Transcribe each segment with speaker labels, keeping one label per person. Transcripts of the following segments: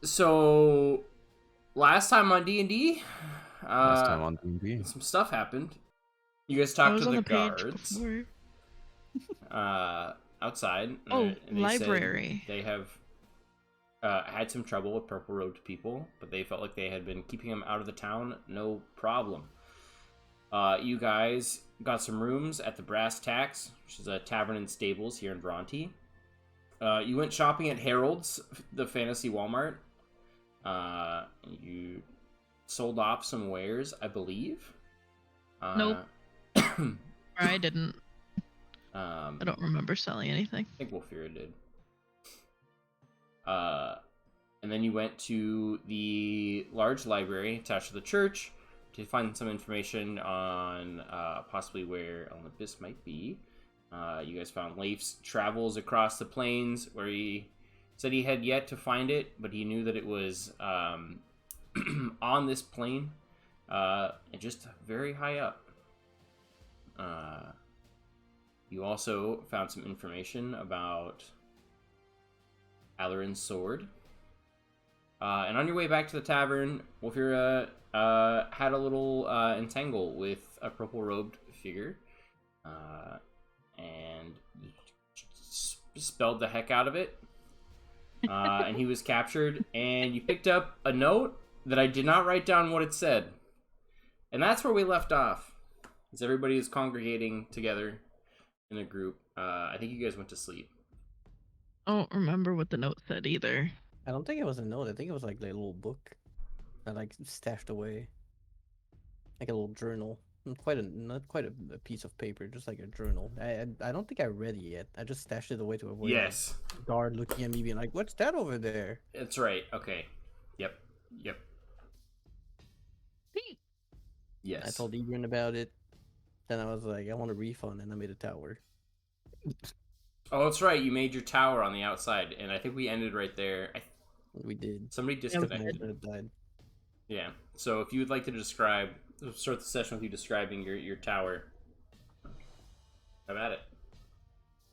Speaker 1: So last time on D&D,
Speaker 2: Last time on D&D.
Speaker 1: some stuff happened. You guys
Speaker 3: I
Speaker 1: talked
Speaker 3: was
Speaker 1: to
Speaker 3: on
Speaker 1: the
Speaker 3: the page
Speaker 1: guards
Speaker 3: before.
Speaker 1: outside,
Speaker 3: Oh,
Speaker 1: and they said
Speaker 3: library.
Speaker 1: they have had some trouble with purple-robed people, but they felt like they had been keeping them out of the town, no problem. You guys got some rooms at the Brass Tacks, which is a tavern and stables here in Bronte. You went shopping at Harold's, the fantasy Walmart. You sold off some wares, I believe.
Speaker 3: Nope. I didn't. I
Speaker 1: I
Speaker 3: don't remember selling anything.
Speaker 1: think Wolfira did. And then you went to the large library attached to the church to find some information on possibly where Olympus might be. You guys found Leif's travels across the plains, where he said he had yet to find it, but he knew that it was on this plane and just very high up. You also found some information about Alarin's sword. And on your way back to the tavern, Wolfira had a little entangle with a purple-robed figure. And spelled the heck out of it. And he was captured. And you picked up a note that I did not write down what it said. And that's where we left off. As everybody is congregating together in a group. I think you guys went to sleep.
Speaker 3: I don't remember what the note said either.
Speaker 4: I don't think it was a note. I think it was like a little book that like stashed away, like a little journal. Not quite a piece of paper, just like a journal. I don't think I read it yet. I just stashed it away to avoid
Speaker 1: Yes.
Speaker 4: the guard looking at me, being like, "What's that over there?"
Speaker 1: That's right. Okay. Yep. Yes.
Speaker 4: I told Ebron about it. Then I was like, "I want a refund," and I made a tower.
Speaker 1: Oh, that's right. You made your tower on the outside, and I think we ended right there.
Speaker 4: We did.
Speaker 1: Somebody disconnected.
Speaker 4: Died.
Speaker 1: Yeah. So if you would like to start the session with you describing your tower. Have at it.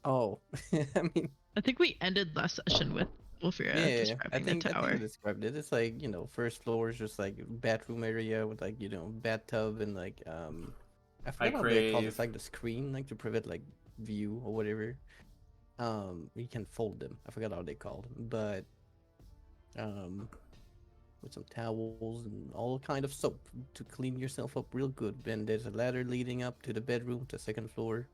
Speaker 4: Oh, I mean,
Speaker 3: I think we ended last session with Wolfira describing the
Speaker 4: I
Speaker 3: tower.
Speaker 4: think I described it. It's like, first floor is just like bathroom area with like, bathtub and like I forgot how they call it. It's like the screen, like to prevent like view or whatever. You can fold them. I forgot how they called them, but with some towels and all kind of soap to clean yourself up real good. Then there's a ladder leading up to the bedroom, to the second floor,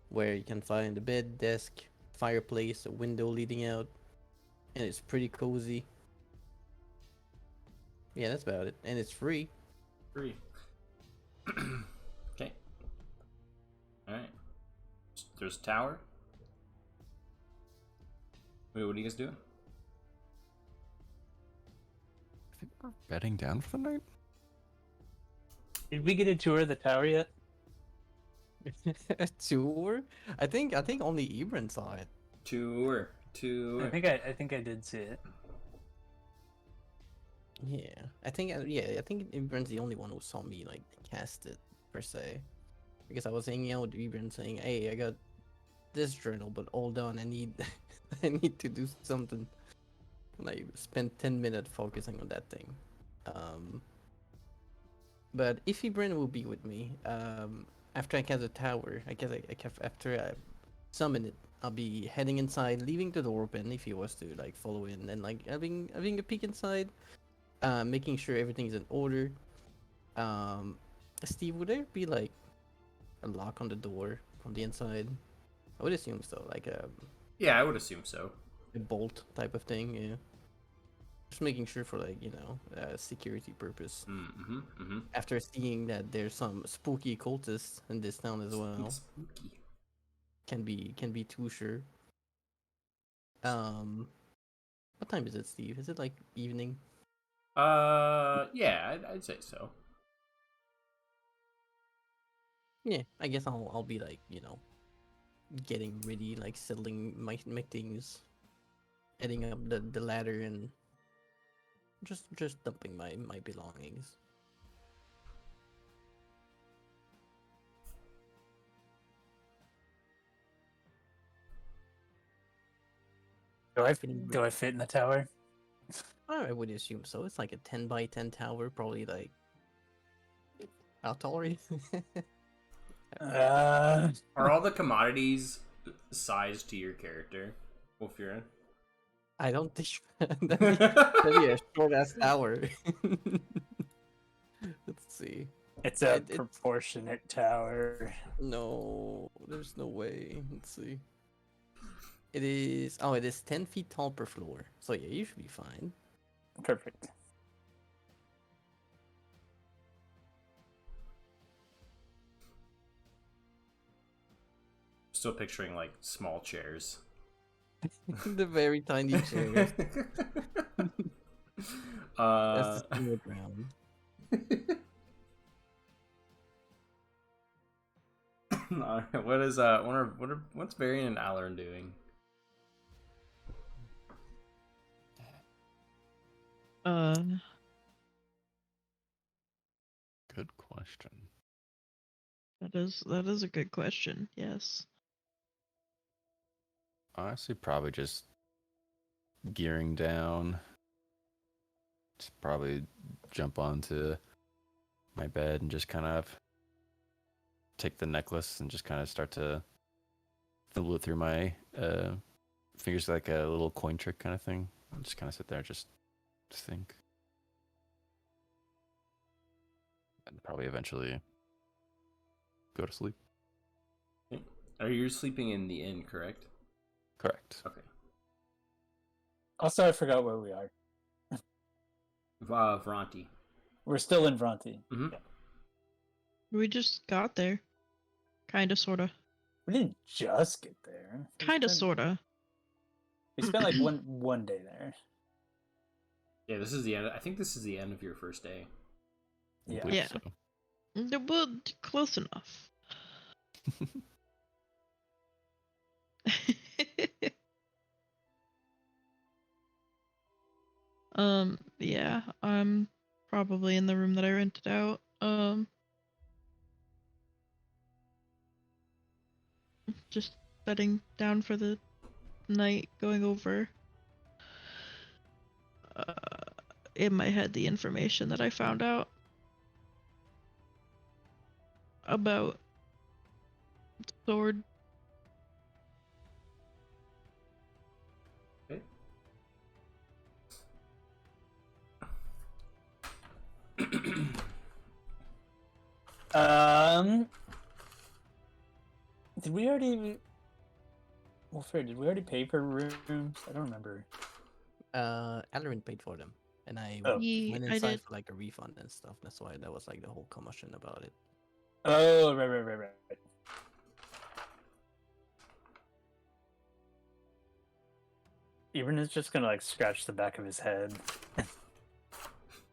Speaker 4: where you can find a bed, desk, fireplace, a window leading out, and it's pretty cozy. Yeah, that's about it, and it's free.
Speaker 1: Free. Okay. All right. There's a tower. Wait, what are you guys doing?
Speaker 2: I think we're bedding down for the night.
Speaker 5: Did we get a tour of the tower yet?
Speaker 4: A tour? I think only Ebron saw it.
Speaker 1: Tour.
Speaker 5: I think I did see it.
Speaker 4: Yeah, I think Ebron's the only one who saw me like cast it per se, because I was hanging out with Ebron saying, "Hey, I got this journal, but hold on, I need I need to do something." And I spent 10 minutes focusing on that thing. But if Ebron will be with me, after I cast the tower, I guess after I summon it, I'll be heading inside, leaving the door open if he was to like follow in, and like having a peek inside, making sure everything's in order. Steve, would there be like a lock on the door from the inside? I would assume so, like
Speaker 1: Yeah, I would assume so.
Speaker 4: a bolt type of thing. Yeah, just making sure for like security purpose. After seeing that there's some spooky cultists in this town as well.
Speaker 1: Spooky.
Speaker 4: Can be too sure. What time is it, Steve? Is it like evening?
Speaker 1: Yeah, I'd say so.
Speaker 4: Yeah, I guess I'll be like, getting ready, like settling my things, heading up the ladder, and just dumping my belongings.
Speaker 5: Do I fit in the tower?
Speaker 4: I would assume so. It's like a 10 by 10 tower, probably like how tall are you?
Speaker 5: Uh,
Speaker 1: Are all the commodities sized to your character, Wolfura?
Speaker 4: I don't think that'd be a short ass tower. Let's see.
Speaker 5: it's a
Speaker 4: It's
Speaker 5: proportionate tower.
Speaker 4: no, there's no way. Let's see. It is. Oh, it is 10 feet tall per floor. So yeah, you should be fine.
Speaker 5: Perfect.
Speaker 1: Still picturing like small chairs.
Speaker 4: The very tiny chairs. That's the single ground.
Speaker 1: Alright, what's Varian and Alarin doing?
Speaker 2: Good question.
Speaker 3: That is a good question. Yes.
Speaker 2: Honestly, probably just gearing down. Just probably jump onto my bed and just kind of take the necklace and just kind of start to fiddle it through my fingers like a little coin trick kind of thing. And just kind of sit there, just think. And probably eventually go to sleep.
Speaker 1: Are you sleeping in the inn, correct?
Speaker 2: Correct.
Speaker 1: Okay.
Speaker 5: Also, I forgot where we are.
Speaker 1: Vronti.
Speaker 5: We're still in Vronti.
Speaker 1: Mm-hmm.
Speaker 5: Yeah.
Speaker 3: We just got there. Kinda, sorta.
Speaker 5: We didn't just get there.
Speaker 3: Kinda, sorta.
Speaker 5: We spent like one day there.
Speaker 1: Yeah, this is the end. I think this is the end of your first day.
Speaker 2: I
Speaker 5: Yeah.
Speaker 2: believe
Speaker 3: Yeah.
Speaker 2: so.
Speaker 3: Well, close enough. Yeah, I'm probably in the room that I rented out. Just bedding down for the night, going over in my head the information that I found out about sword.
Speaker 1: Okay.
Speaker 5: Did we already? Well, fair. Did we already pay for rooms? I don't remember.
Speaker 4: Alarin paid for them, and I
Speaker 5: Oh.
Speaker 4: went
Speaker 3: I
Speaker 4: inside
Speaker 3: did.
Speaker 4: for like a refund and stuff. That's why that was like the whole commotion about it.
Speaker 5: Oh, right. Ibn is just gonna like scratch the back of his head.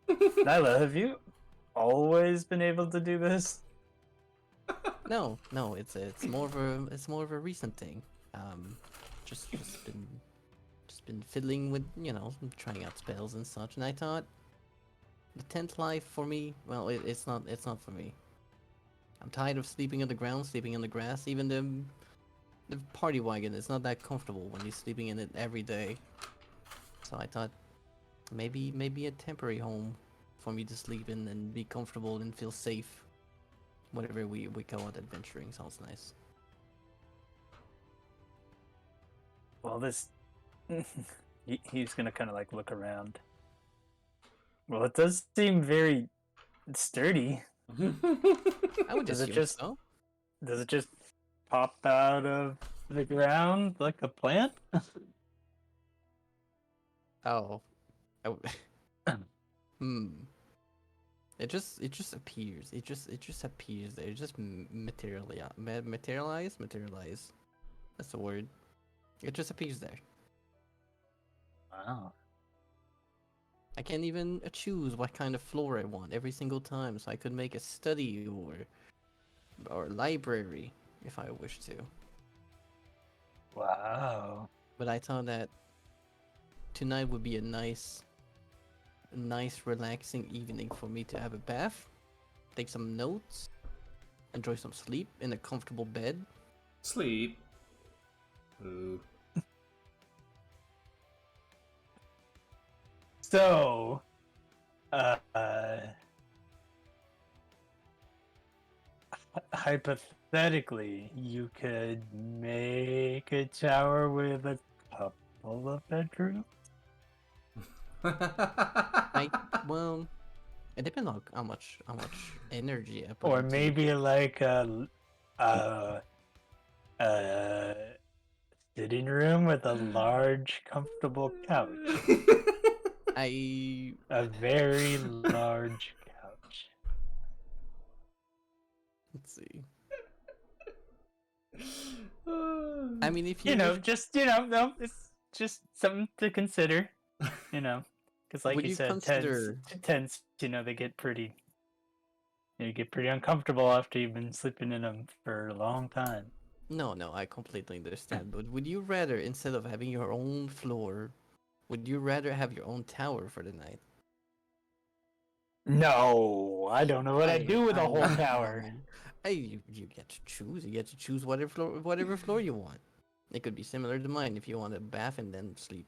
Speaker 5: Nyla, have you always been able to do this?
Speaker 4: No, it's more of a recent thing. Just been fiddling with trying out spells and such, and I thought the tent life for me, well, it's not for me. I'm tired of sleeping on the ground, sleeping on the grass. Even the party wagon is not that comfortable when you're sleeping in it every day. So I thought maybe a temporary home for me to sleep in and be comfortable and feel safe. Whatever we go out adventuring sounds nice.
Speaker 5: Well, this he's gonna kind of like look around. Well, it does seem very sturdy.
Speaker 4: I would
Speaker 5: Does it
Speaker 4: assume
Speaker 5: just-
Speaker 4: so.
Speaker 5: Does it just pop out of the ground like a plant?
Speaker 4: Oh. It just appears. It just appears there. It just materialize. That's the word. It just appears there.
Speaker 5: Wow.
Speaker 4: I can't even choose what kind of floor I want every single time, so I could make a study or library if I wish to.
Speaker 5: Wow.
Speaker 4: But I thought that tonight would be a nice, relaxing evening for me to have a bath, take some notes, enjoy some sleep in a comfortable bed.
Speaker 1: Sleep. Ooh.
Speaker 5: So, hypothetically, you could make a tower with a couple of bedrooms.
Speaker 4: Well, it depends on how much energy I put
Speaker 5: Or
Speaker 4: into
Speaker 5: maybe like a sitting room with a large, comfortable couch.
Speaker 4: I
Speaker 5: A very large couch.
Speaker 4: let's see. I mean, if you
Speaker 5: You know,
Speaker 4: if,
Speaker 5: just no, it's just something to consider. Because like
Speaker 4: would
Speaker 5: you
Speaker 4: you
Speaker 5: said,
Speaker 4: consider
Speaker 5: tents, they get pretty, you get pretty uncomfortable after you've been sleeping in them for a long time.
Speaker 4: No, I completely understand. But would you rather, instead of having your own floor, would you rather have your own tower for the night?
Speaker 5: No, I don't know what I'd do with a whole
Speaker 4: I
Speaker 5: tower.
Speaker 4: know. Hey, you get to choose. You get to choose whatever floor you want. It could be similar to mine if you want a bath and then sleep.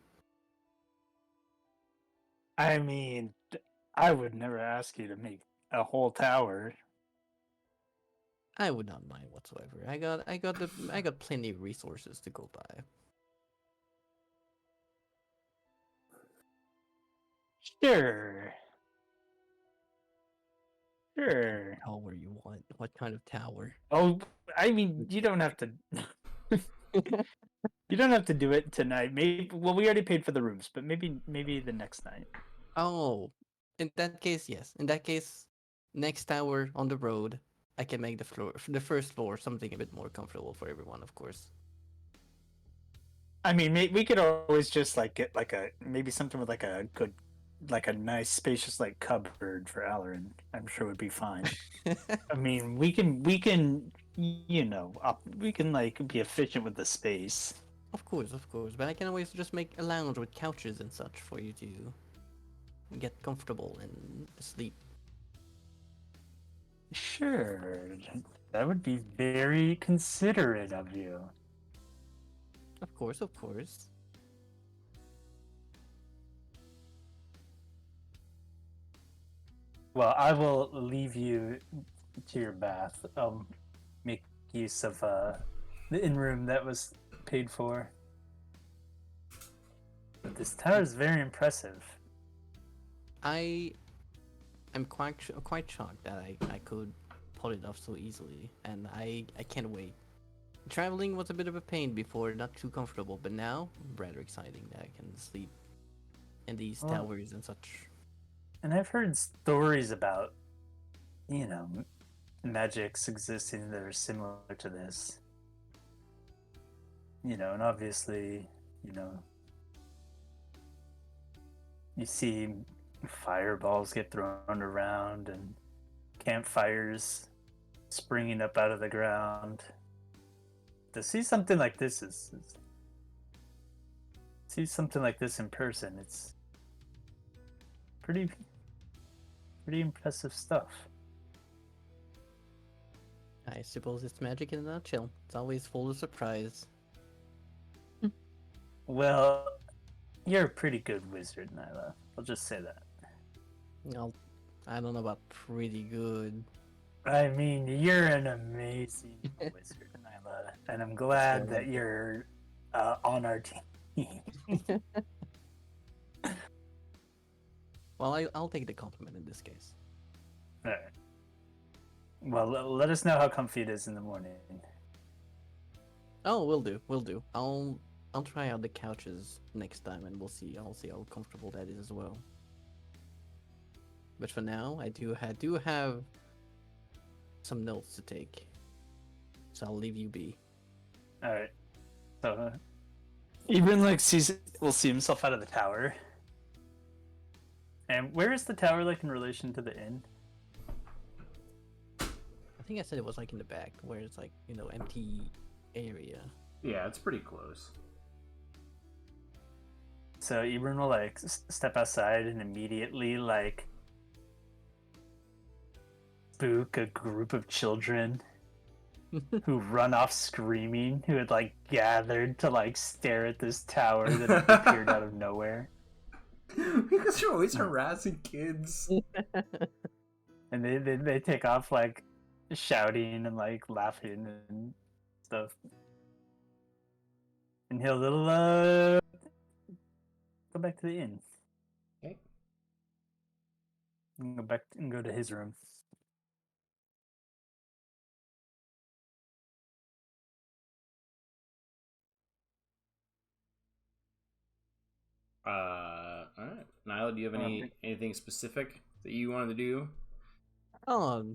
Speaker 5: I mean, I would never ask you to make a whole tower.
Speaker 4: I would not mind whatsoever. I got plenty of resources to go by.
Speaker 5: Sure. Sure.
Speaker 4: Tower you want? What kind of tower?
Speaker 5: Oh, I mean, you don't have to. You don't have to do it tonight. Maybe. Well, we already paid for the rooms, but maybe the next night.
Speaker 4: Oh, in that case, yes. In that case, next tower on the road, I can make the first floor, something a bit more comfortable for everyone, of course.
Speaker 5: I mean, we could always just like get like maybe something with like a good, like a nice spacious like cupboard for Alarin. I'm sure would be fine. I mean, we can we can like be efficient with the space.
Speaker 4: Of course. But I can always just make a lounge with couches and such for you to get comfortable and sleep.
Speaker 5: Sure, that would be very considerate of you.
Speaker 4: Of course, of course.
Speaker 5: Well, I will leave you to your bath. Make use of the in room that was paid for. But this tower is very impressive.
Speaker 4: I'm quite shocked that I could pull it off so easily, and I can't wait. Traveling was a bit of a pain before, not too comfortable, but now rather exciting that I can sleep in these
Speaker 5: Well,
Speaker 4: towers and such.
Speaker 5: And I've heard stories about, magics existing that are similar to this. And obviously, you see fireballs get thrown around and campfires springing up out of the ground. To see something like this see something like this in person, it's pretty impressive stuff.
Speaker 4: I suppose it's magic in a nutshell. It's always full of surprise.
Speaker 5: Well, you're a pretty good wizard, Nyla. I'll just say that.
Speaker 4: I don't know about pretty good.
Speaker 5: I mean, you're an amazing wizard, Nyla, and I'm glad
Speaker 4: Sorry.
Speaker 5: that you're on our team.
Speaker 4: Well, I'll take the compliment in this case.
Speaker 5: All right. Well, let us know how comfy it is in the morning.
Speaker 4: Oh, will do. I'll try out the couches next time, and I'll see how comfortable that is as well. But for now, I do have some notes to take, so I'll leave you be.
Speaker 5: All right. So, Ibrin will see himself out of the tower. And where is the tower like in relation to the inn?
Speaker 4: I think I said it was like in the back, where it's like empty area.
Speaker 1: Yeah, it's pretty close.
Speaker 5: So Ibrin will like step outside and immediately like spook a group of children who run off screaming, who had like gathered to like stare at this tower that appeared out of nowhere.
Speaker 1: Because you're always harassing kids.
Speaker 5: And they take off like shouting and like laughing and stuff. And he'll go back to the inn.
Speaker 1: Okay.
Speaker 5: And go back and go to his room.
Speaker 1: All right. Nyla, do you have anything specific that you wanted to do?
Speaker 4: Well,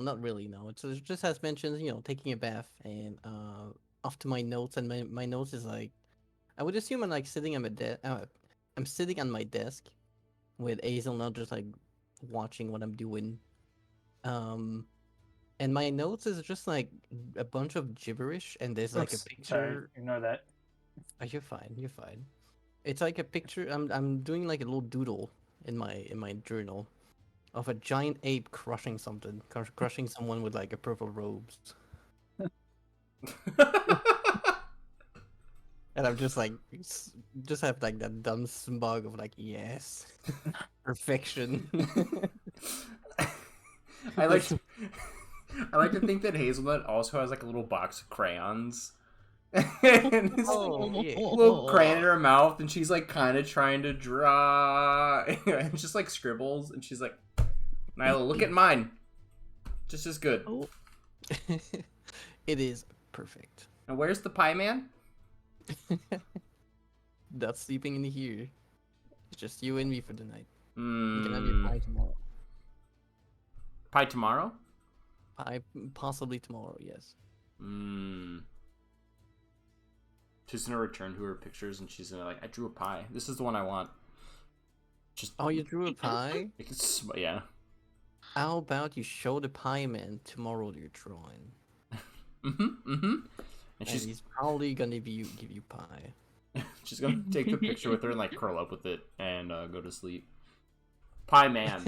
Speaker 4: not really. No, it's just as mentioned. Taking a bath and off to my notes, and my notes is like, I would assume I'm like sitting on my I'm sitting on my desk with Azel now just like watching what I'm doing. And my notes is just like a bunch of gibberish, and there's like a
Speaker 5: Oops, sorry,
Speaker 4: picture.
Speaker 5: ignore that.
Speaker 4: Oh, you're fine. You're fine. It's like a picture. I'm doing like a little doodle in my journal of a giant ape crushing something, crushing someone with like a purple robes, and I'm just like, just have like that dumb smug of like, yes, perfection.
Speaker 1: I like to, I like to think that Hazelnut also has like a little box of crayons. And this
Speaker 4: Oh, yeah.
Speaker 1: little crayon in her mouth, and she's like kind of trying to draw, and just like scribbles, and she's like, Nyla, look at mine. Just as good.
Speaker 3: Oh,
Speaker 4: It is perfect.
Speaker 1: And where's the pie man?
Speaker 4: Not sleeping in here. It's just you and me for the night. You
Speaker 1: Mm,
Speaker 4: can have your pie tomorrow.
Speaker 1: pie tomorrow?
Speaker 4: Pie possibly tomorrow. Yes.
Speaker 1: She's gonna return to her pictures, and she's gonna like, I drew a pie. This is the one I want. Just
Speaker 4: Oh, you drew a pie?
Speaker 1: yeah.
Speaker 4: How about you show the pie man tomorrow your drawing?
Speaker 1: And
Speaker 4: And
Speaker 1: she's
Speaker 4: he's probably gonna give you pie.
Speaker 1: she's gonna take the picture with her and like curl up with it and go to sleep. Pie man,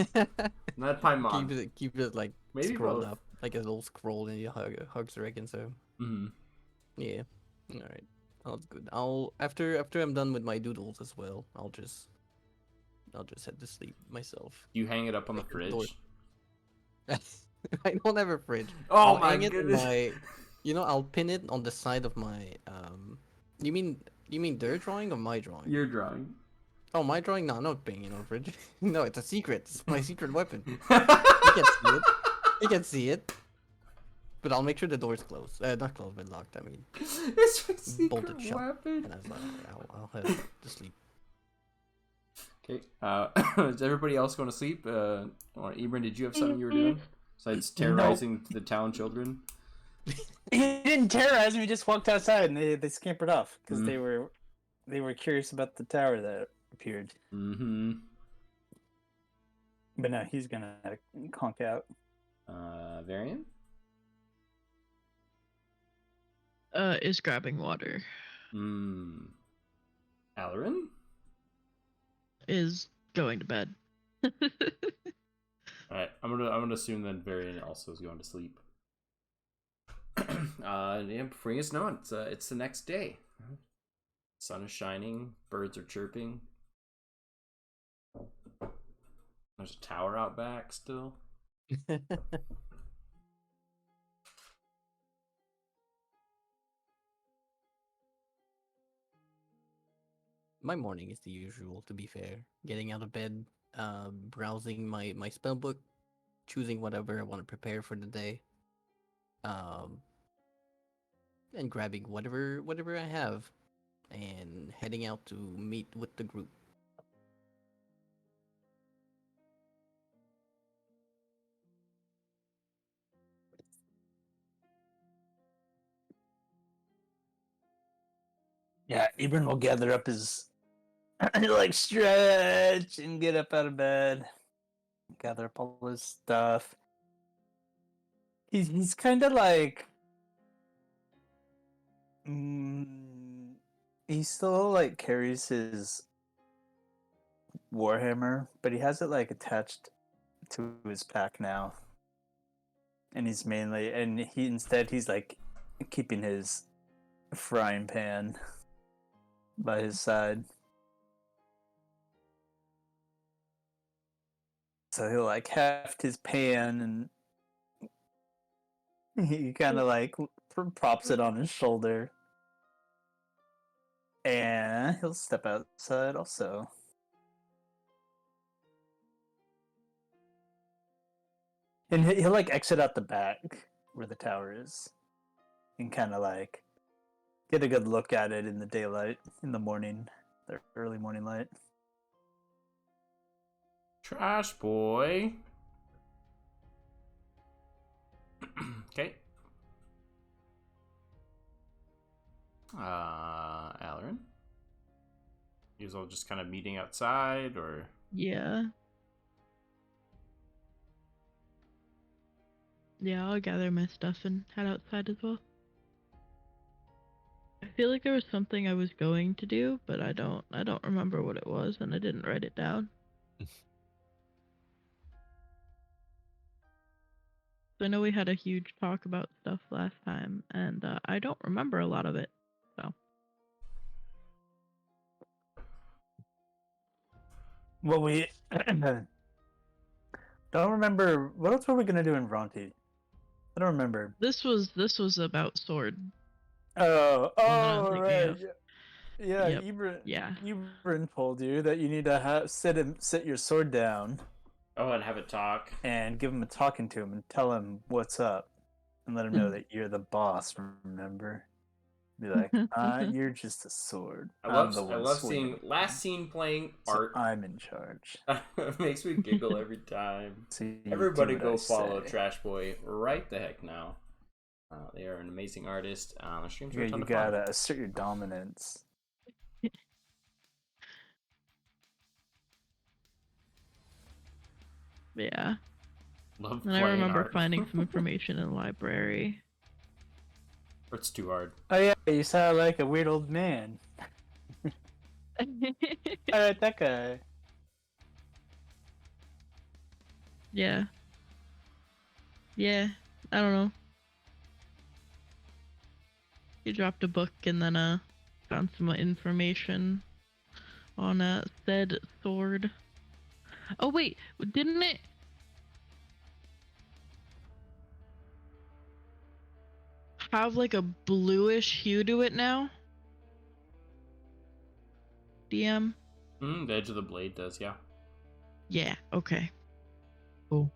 Speaker 1: not pie mom.
Speaker 4: keep it like
Speaker 1: Maybe
Speaker 4: scrolled
Speaker 1: both.
Speaker 4: up, like a little scroll, and you hugs her again. So yeah, all right, that's good. I'll after I'm done with my doodles as well. I'll just head to sleep myself.
Speaker 1: You hang it up on the
Speaker 4: Like a door.
Speaker 1: fridge.
Speaker 4: I don't have a fridge.
Speaker 1: Oh
Speaker 4: I'll
Speaker 1: my
Speaker 4: hang it in
Speaker 1: goodness.
Speaker 4: my, I'll pin it on the side of my You mean their drawing or my drawing?
Speaker 1: You're drawing.
Speaker 4: Oh, my drawing? No, I'm not paying it on fridge. No, it's a secret. It's my secret weapon. You can see it. You can see it. But I'll make sure the door's closed. Not closed, but locked. I mean,
Speaker 1: It's my secret
Speaker 4: bolted shut.
Speaker 1: weapon.
Speaker 4: And I was like, I'll head to sleep.
Speaker 1: Okay. Is everybody else going to sleep? Or Ibram, did you have something you were doing besides terrorizing the town children?
Speaker 5: He didn't terrorize me. He just walked outside and they scampered off because
Speaker 1: Mm.
Speaker 5: they were curious about the tower that appeared.
Speaker 1: Mm-hmm.
Speaker 5: But no, he's gonna conk out.
Speaker 1: Varian?
Speaker 3: is grabbing water.
Speaker 1: Alarin?
Speaker 3: Is going to bed.
Speaker 1: Alright, I'm gonna assume that Varian also is going to sleep. Yeah, before you guys know it, it's the next day. Sun is shining, birds are chirping. There's a tower out back still.
Speaker 4: My morning is the usual, to be fair. Getting out of bed, browsing my spell book, choosing whatever I want to prepare for the day, and grabbing whatever I have, and heading out to meet with the group.
Speaker 5: Yeah, Ibram will gather up his like stretch and get up out of bed, gather up all his stuff. He's kind of like he still like carries his warhammer, but he has it like attached to his pack now, and he's like keeping his frying pan by his side. So he'll like heft his pan and he kind of like props it on his shoulder. And he'll step outside also. And he'll like exit out the back where the tower is. And kind of like get a good look at it in the daylight, in the morning, the early morning light.
Speaker 1: Trash boy. Okay. Alarin? You guys all just kind of meeting outside, or?
Speaker 3: Yeah. Yeah, I'll gather my stuff and head outside as well. I feel like there was something I was going to do, but I don't remember what it was, and I didn't write it down. I know we had a huge talk about stuff last time, and I don't remember a lot of it, so.
Speaker 5: Well, we don't remember. What else were we gonna do in Bronte? I don't remember.
Speaker 3: This was about sword.
Speaker 5: Oh,
Speaker 3: One that I'm
Speaker 5: oh,
Speaker 3: thinking
Speaker 5: right.
Speaker 3: of.
Speaker 5: Yeah,
Speaker 3: Yep.
Speaker 5: Ibrin.
Speaker 3: Yeah.
Speaker 5: Ibrin told you that you need to sit your sword down
Speaker 1: Oh, and have a talk.
Speaker 5: and give him a talking to him and tell him what's up, and let him know that you're the boss. Remember? Be like, you're just a sword.
Speaker 1: I
Speaker 5: I'm the one
Speaker 1: love
Speaker 5: swinging
Speaker 1: seeing last scene playing
Speaker 5: so
Speaker 1: art.
Speaker 5: I'm in charge.
Speaker 1: It makes me giggle every time.
Speaker 5: So you do
Speaker 1: Everybody
Speaker 5: what
Speaker 1: go
Speaker 5: I
Speaker 1: follow
Speaker 5: say.
Speaker 1: Trash Boy right the heck now. They are an amazing artist. The streams are a
Speaker 5: Yeah,
Speaker 1: ton
Speaker 5: you
Speaker 1: of fun.
Speaker 5: gotta assert your dominance.
Speaker 3: Yeah.
Speaker 1: Love
Speaker 3: And I
Speaker 1: playing
Speaker 3: remember
Speaker 1: art.
Speaker 3: finding some information in the library.
Speaker 1: Or it's too hard.
Speaker 5: Oh yeah, you sound like a weird old man. Alright, that guy.
Speaker 3: Yeah. Yeah. I don't know. He dropped a book and then found some information on said sword. Oh wait, didn't it have like a bluish hue to it now? DM?
Speaker 1: The edge of the blade does, yeah.
Speaker 3: Yeah, okay. Cool.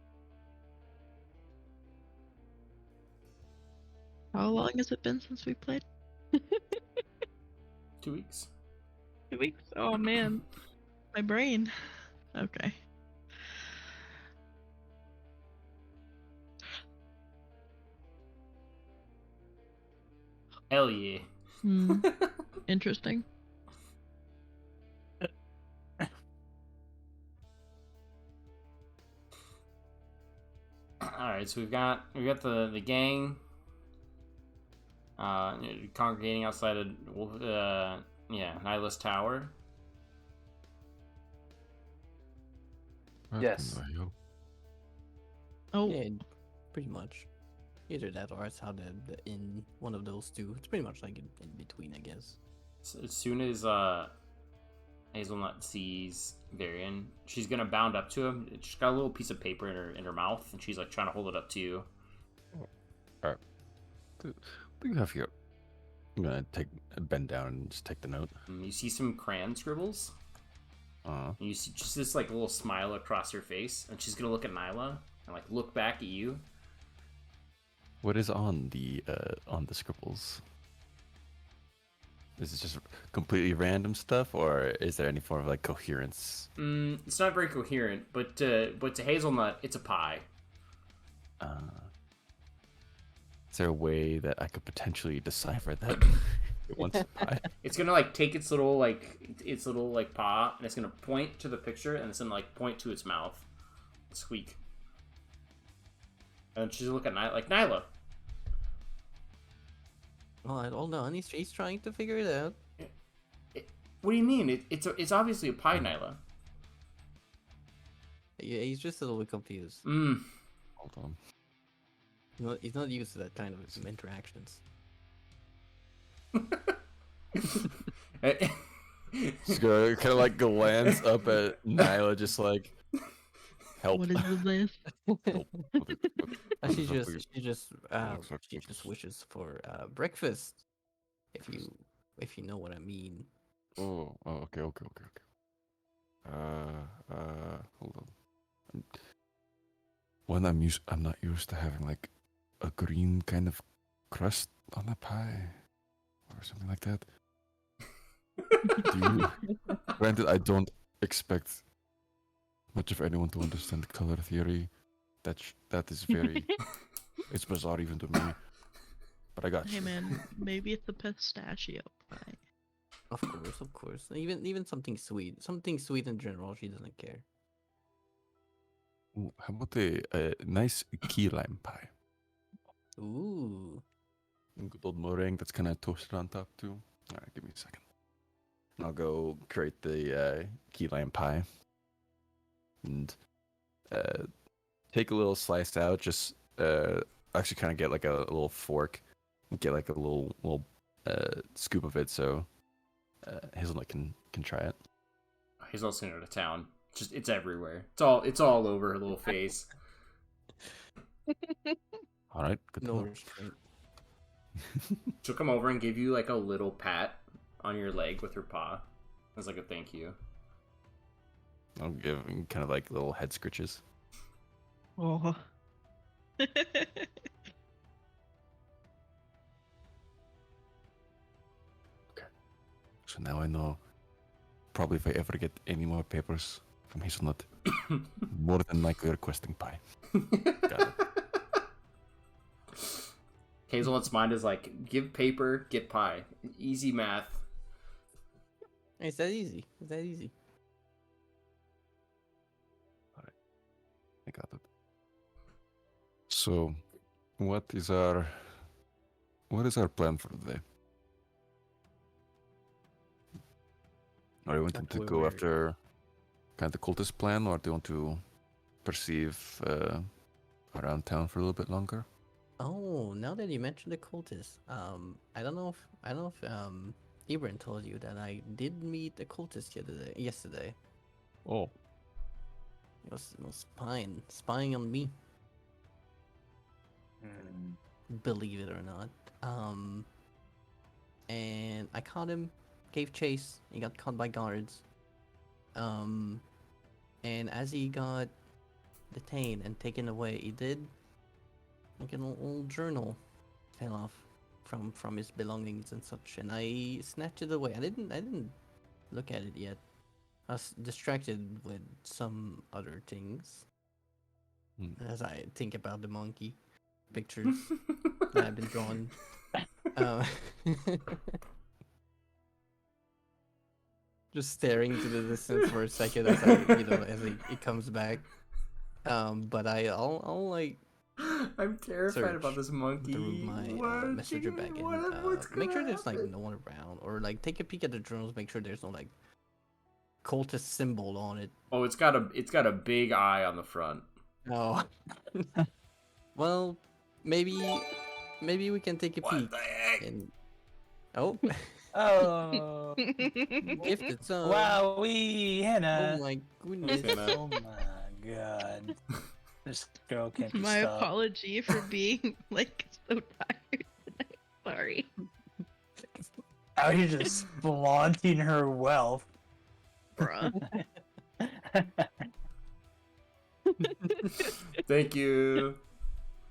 Speaker 3: How long has it been since we played?
Speaker 1: 2 weeks.
Speaker 3: 2 weeks? Oh man. My brain. Okay.
Speaker 1: Hell yeah.
Speaker 3: Interesting.
Speaker 1: Alright, so we've got the gang congregating outside of Nyla's tower.
Speaker 5: Yes.
Speaker 3: Oh,
Speaker 4: Yeah, pretty much. Either that or it's how the in one of those two. It's pretty much like in between, I guess.
Speaker 1: So as soon as Hazelnut sees Varian, she's gonna bound up to him. She's got a little piece of paper in her mouth, and she's like trying to hold it up to you.
Speaker 2: What do you have here? I'm gonna bend down and just take the note.
Speaker 1: You see some crayon scribbles. And you see just this like little smile across her face, and she's gonna look at Nyla and like look back at you.
Speaker 2: What is on the scribbles? Is it just completely random stuff, or is there any form of like coherence?
Speaker 1: It's not very coherent, but to Hazelnut, it's a pie.
Speaker 2: Is there a way that I could potentially decipher that? It wants a pie.
Speaker 1: It's gonna like take its little paw, and it's gonna point to the picture, and it's gonna like point to its mouth, squeak. And she's looking at Nyla, like, Nyla.
Speaker 4: Well, hold on. He's trying to figure it out.
Speaker 1: What do you mean? It's obviously a pie, Nyla.
Speaker 4: Yeah, he's just a little bit confused.
Speaker 2: Hold on.
Speaker 4: He's not used to that kind of interactions.
Speaker 2: Just gonna kind of like glance up at Nyla, just like, Help.
Speaker 3: What is this?
Speaker 2: Help. What
Speaker 4: She
Speaker 2: is up, please?
Speaker 4: she just wishes for breakfast. If you know what I mean.
Speaker 2: Oh, okay. Hold on. I'm not used to having like a green kind of crust on a pie or something like that. Granted, I don't expect much of anyone to understand color theory. That is very. It's bizarre even to me. But I got
Speaker 3: Hey
Speaker 2: you.
Speaker 3: man, maybe it's a pistachio pie.
Speaker 4: Of course. Even something sweet in general. She doesn't care.
Speaker 2: Ooh, how about a nice key lime pie?
Speaker 4: Ooh.
Speaker 2: Good old meringue that's kind of toasted on top too. All right, give me a second. I'll go create the key lime pie and take a little slice out. Just actually kind of get like a little fork, get like a little scoop of it, so Hazelnut can try it.
Speaker 1: He's also out of town. Just it's everywhere. It's all over her little face.
Speaker 2: All right, good to
Speaker 4: No
Speaker 2: know.
Speaker 4: restraint.
Speaker 1: She'll come over and give you like a little pat on your leg with her paw as like a thank you.
Speaker 2: I'll give kind of like little head scritches.
Speaker 3: Oh.
Speaker 2: So now I know. Probably if I ever get any more papers from Hazelnut, more than likely requesting pie. Got it.
Speaker 1: Hazelnut's mind is like, give paper, get pie. Easy math.
Speaker 4: It's that easy. It's that easy.
Speaker 2: I got it. So, what is our plan for today? Are you wanting to
Speaker 4: We're
Speaker 2: go
Speaker 4: very-
Speaker 2: after kind of the cultist plan, or do you want to perceive around town for a little bit longer?
Speaker 4: Oh, now that you mentioned the cultist, I don't know if Ibran told you that I did meet a cultist yesterday.
Speaker 2: Oh,
Speaker 4: It was spying on me,
Speaker 5: Hmm.
Speaker 4: believe it or not. And I caught him, gave chase. He got caught by guards. And as he got detained and taken away, he did like an old journal fell off from his belongings and such, and I snatched it away. I didn't look at it yet. I was distracted with some other things as I think about the monkey pictures that have been drawn. Uh, just staring into the distance for a second as it comes back. But I'll like
Speaker 1: I'm terrified about
Speaker 4: search
Speaker 1: this monkey.
Speaker 4: through my messenger bag and make sure there's like no one around, or like take a peek at the journals, make sure there's no like cultist symbol on it.
Speaker 1: Oh, it's got a big eye on the front.
Speaker 4: Oh. Well, maybe we can take a
Speaker 1: What
Speaker 4: peek
Speaker 1: the heck?
Speaker 4: and oh,
Speaker 5: Oh,
Speaker 4: gifted son.
Speaker 5: wowee,
Speaker 4: Oh
Speaker 5: Hannah.
Speaker 4: my goodness.
Speaker 1: Hannah.
Speaker 5: Oh my god. This girl can't be
Speaker 3: My
Speaker 5: stopped.
Speaker 3: apology for being like so tired tonight. Sorry.
Speaker 5: Out here just flaunting her wealth.
Speaker 3: Bruh.
Speaker 1: Thank you.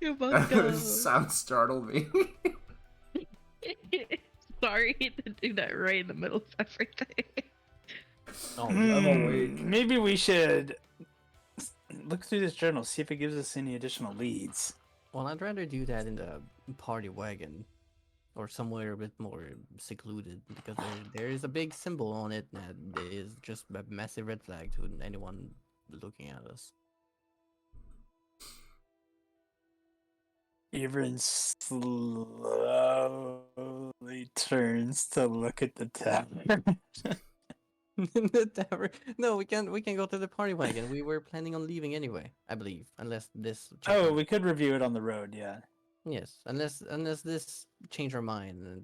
Speaker 3: You're welcome.
Speaker 1: Sound startled me.
Speaker 3: Sorry to do that right in the middle of everything.
Speaker 4: Oh,
Speaker 1: I'm awake.
Speaker 5: Maybe we should look through this journal, see if it gives us any additional leads.
Speaker 4: well, I'd rather do that in the party wagon or somewhere a bit more secluded, because there is a big symbol on it that is just a massive red flag to anyone looking at us.
Speaker 5: Even slowly turns to look at the tavern.
Speaker 4: The tavern. No, we can go to the party wagon. We were planning on leaving anyway, I believe, unless this.
Speaker 5: Oh, we could review it on the road, yeah.
Speaker 4: Yes, unless this change our mind and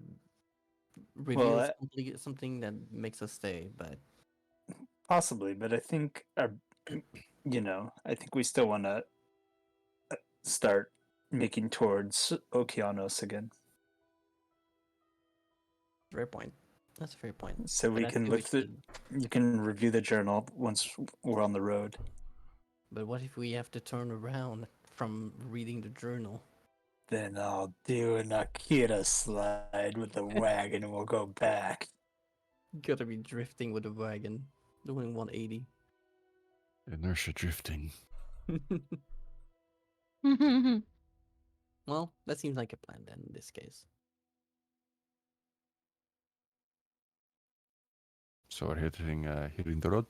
Speaker 4: reveal
Speaker 5: Well,
Speaker 4: something that makes us stay. But
Speaker 5: possibly, but I think I think we still want to start making towards Okeanos again,
Speaker 4: Fair point. That's a fair point.
Speaker 5: so we
Speaker 4: But I
Speaker 5: can
Speaker 4: feel we
Speaker 5: lift it.
Speaker 4: should-
Speaker 5: You can review the journal once we're on the road.
Speaker 4: But what if we have to turn around from reading the journal?
Speaker 5: Then I'll do an Akira slide with the wagon and we'll go back.
Speaker 4: Gotta be drifting with the wagon, doing 180.
Speaker 2: Inertia drifting.
Speaker 4: Well, that seems like a plan then in this case.
Speaker 2: So we're hitting the road.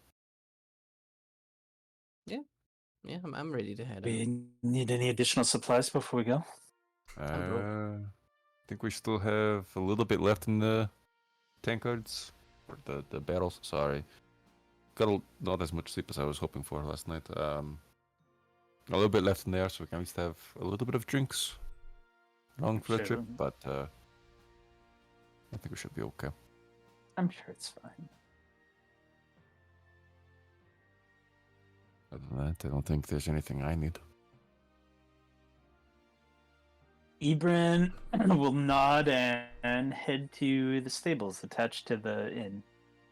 Speaker 4: Yeah, I'm ready to head out.
Speaker 5: We need any additional supplies before we go?
Speaker 2: I think we still have a little bit left in the tankards, or the barrels. Sorry, not as much sleep as I was hoping for last night. A little bit left in there, so we can at least have a little bit of drinks along for the trip.
Speaker 5: Sure.
Speaker 2: But I think we should be okay.
Speaker 5: I'm sure it's fine.
Speaker 2: Other than that, I don't think there's anything I need.
Speaker 5: Ibrin will nod and head to the stables attached to the inn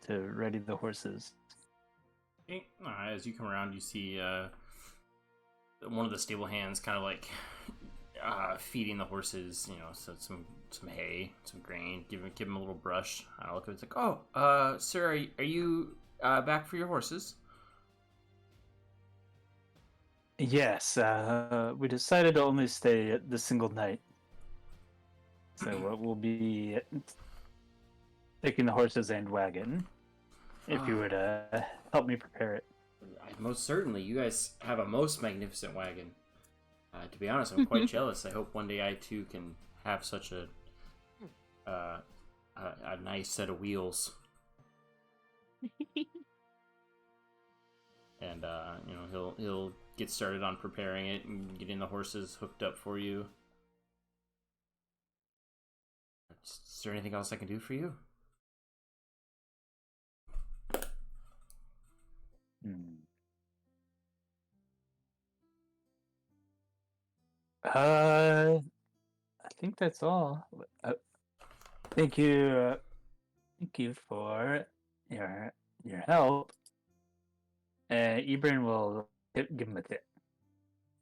Speaker 5: to ready the horses.
Speaker 1: Okay. As you come around, you see one of the stable hands kind of like feeding the horses, so some hay, some grain. Give him a little brush. I look at it, it's like, oh, sir, are you back for your horses?
Speaker 5: Yes, we decided to only stay the single night. So we'll be taking the horses and wagon. If you were to help me prepare it.
Speaker 1: Most certainly. You guys have a most magnificent wagon. To be honest, I'm quite jealous. I hope one day I too can have such a nice set of wheels. And he'll get started on preparing it and getting the horses hooked up for you. Is there anything else I can do for you?
Speaker 5: I think that's all. Thank you. Thank you for your help. Ibrin will give him a tip.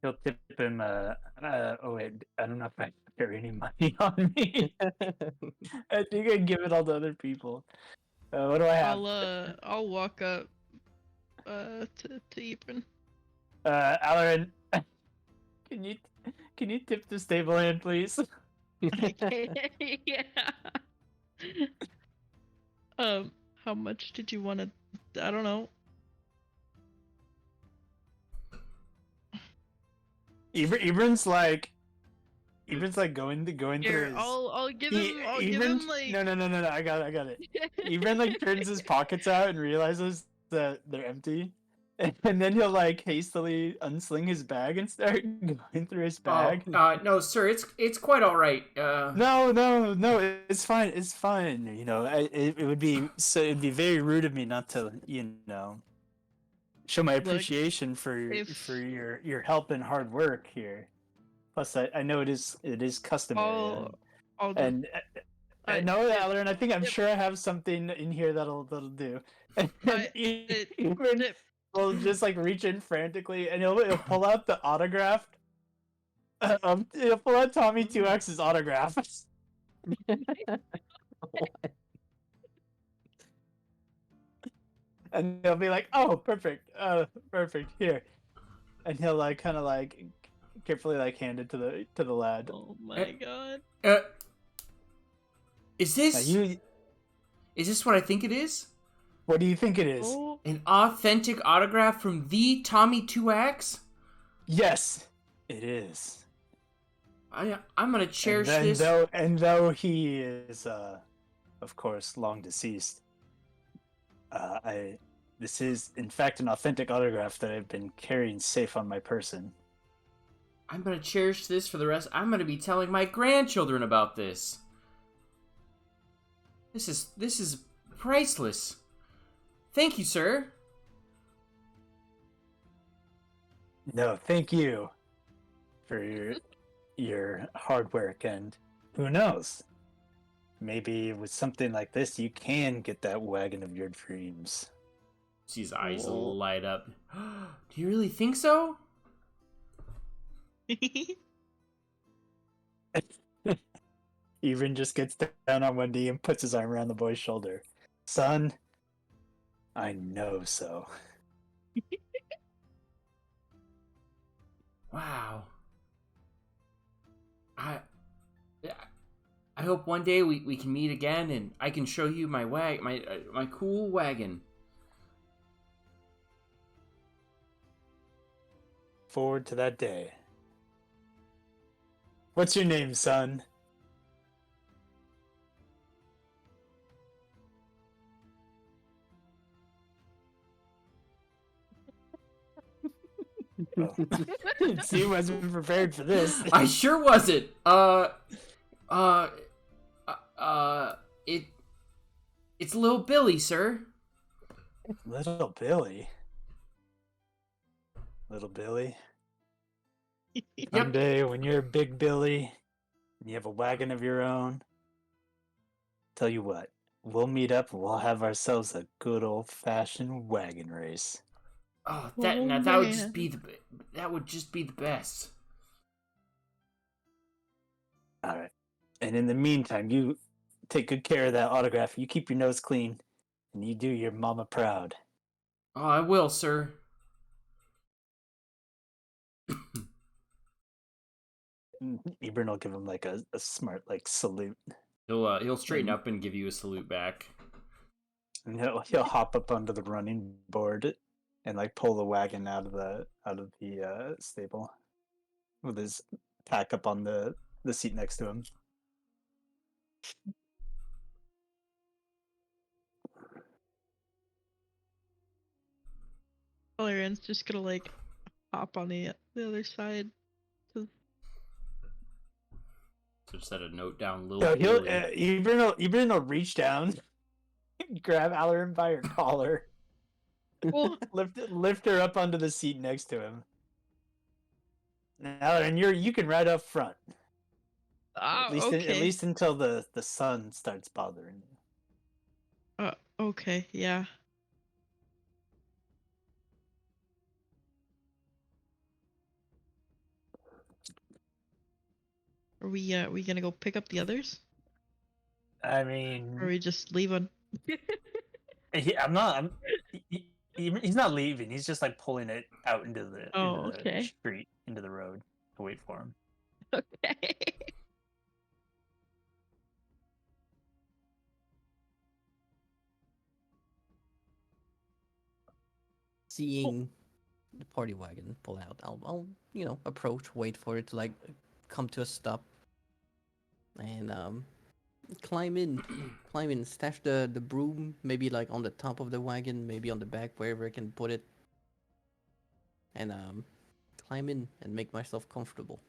Speaker 5: He'll tip him. Oh wait, I don't know if I carry any money on me. I think I give it all to other people. What do I have?
Speaker 3: I'll walk up to Ethan.
Speaker 5: Alarin, can you tip the stable hand, please?
Speaker 3: Yeah. How much did you want to? I don't know.
Speaker 5: Ibrin's like going
Speaker 3: Here,
Speaker 5: through his.
Speaker 3: I'll give him. I'll give him like.
Speaker 5: No. I got it. Ibrin like turns his pockets out and realizes that they're empty, and then he'll like hastily unsling his bag and start going through his bag.
Speaker 1: No, sir, it's quite all right.
Speaker 5: No, it's fine. It's fine. It would be very rude of me not to show my appreciation for your help and hard work here. Plus, I know it is customary. I know, Alarin. I'm sure I have something in here that'll do. And Ibrin will just like reach in frantically, and he'll pull out the autograph. He'll pull out Tommy 2X's autograph. And he'll be like, "Oh, perfect, perfect here," and he'll like kind of like carefully like hand it to the lad.
Speaker 3: Oh my god!
Speaker 1: Is this what I think it is?
Speaker 5: What do you think it is?
Speaker 3: Oh.
Speaker 1: An authentic autograph from the Tommy 2X?
Speaker 5: Yes, it is.
Speaker 1: I'm gonna cherish this.
Speaker 5: Though he is, of course, long deceased, this is in fact an authentic autograph that I've been carrying safe on my person.
Speaker 1: I'm gonna cherish this for the rest. I'm gonna be telling my grandchildren about this. This is priceless. Thank you, sir.
Speaker 5: No, thank you for your hard work, and who knows? Maybe with something like this, you can get that wagon of your dreams.
Speaker 1: See his eyes
Speaker 4: Oh.
Speaker 1: light up. Do you really think so?
Speaker 5: Even just gets down on one knee and puts his arm around the boy's shoulder. Son, I know so.
Speaker 1: Wow. I I hope one day we can meet again and I can show you my my cool wagon.
Speaker 5: Forward to that day. What's your name, son? Oh. See, wasn't prepared for this.
Speaker 1: I sure wasn't. Uh, it it's little Billy, sir.
Speaker 5: Little Billy. Little Billy.
Speaker 1: Yep.
Speaker 5: Someday when you're Big Billy and you have a wagon of your own, tell you what, we'll meet up and we'll have ourselves a good old-fashioned wagon race.
Speaker 1: Oh,
Speaker 3: Oh,
Speaker 1: that would just
Speaker 3: man.
Speaker 1: be the best.
Speaker 5: All right. And in the meantime, you take good care of that autograph. You keep your nose clean, and you do your mama proud.
Speaker 1: Oh, I will, sir.
Speaker 5: Ebron will give him like a smart like salute.
Speaker 1: He'll straighten up and give you a salute back.
Speaker 5: And he'll hop up onto the running board and like pull the wagon out of the stable with his pack up on the seat next to him.
Speaker 3: Valerian's just gonna like hop on the other side.
Speaker 1: So just set a note down, little
Speaker 5: So he'll
Speaker 1: Billy.
Speaker 5: Ebron will reach down, grab Alarin by her collar,
Speaker 3: Oh,
Speaker 5: lift her up onto the seat next to him. Alarin, you can ride up front. At
Speaker 3: okay.
Speaker 5: least until the sun starts bothering you.
Speaker 3: Okay, yeah. Are we gonna go pick up the others?
Speaker 5: I
Speaker 3: Or are
Speaker 5: mean,
Speaker 3: we just leaving?
Speaker 5: he's not leaving. He's just like pulling it out into the
Speaker 3: okay.
Speaker 5: street, into the road to wait for him.
Speaker 3: Okay.
Speaker 4: Seeing the party wagon pull out, I'll approach, wait for it to like come to a stop, and climb in, stash the broom, maybe like on the top of the wagon, maybe on the back, wherever I can put it, and climb in and make myself comfortable.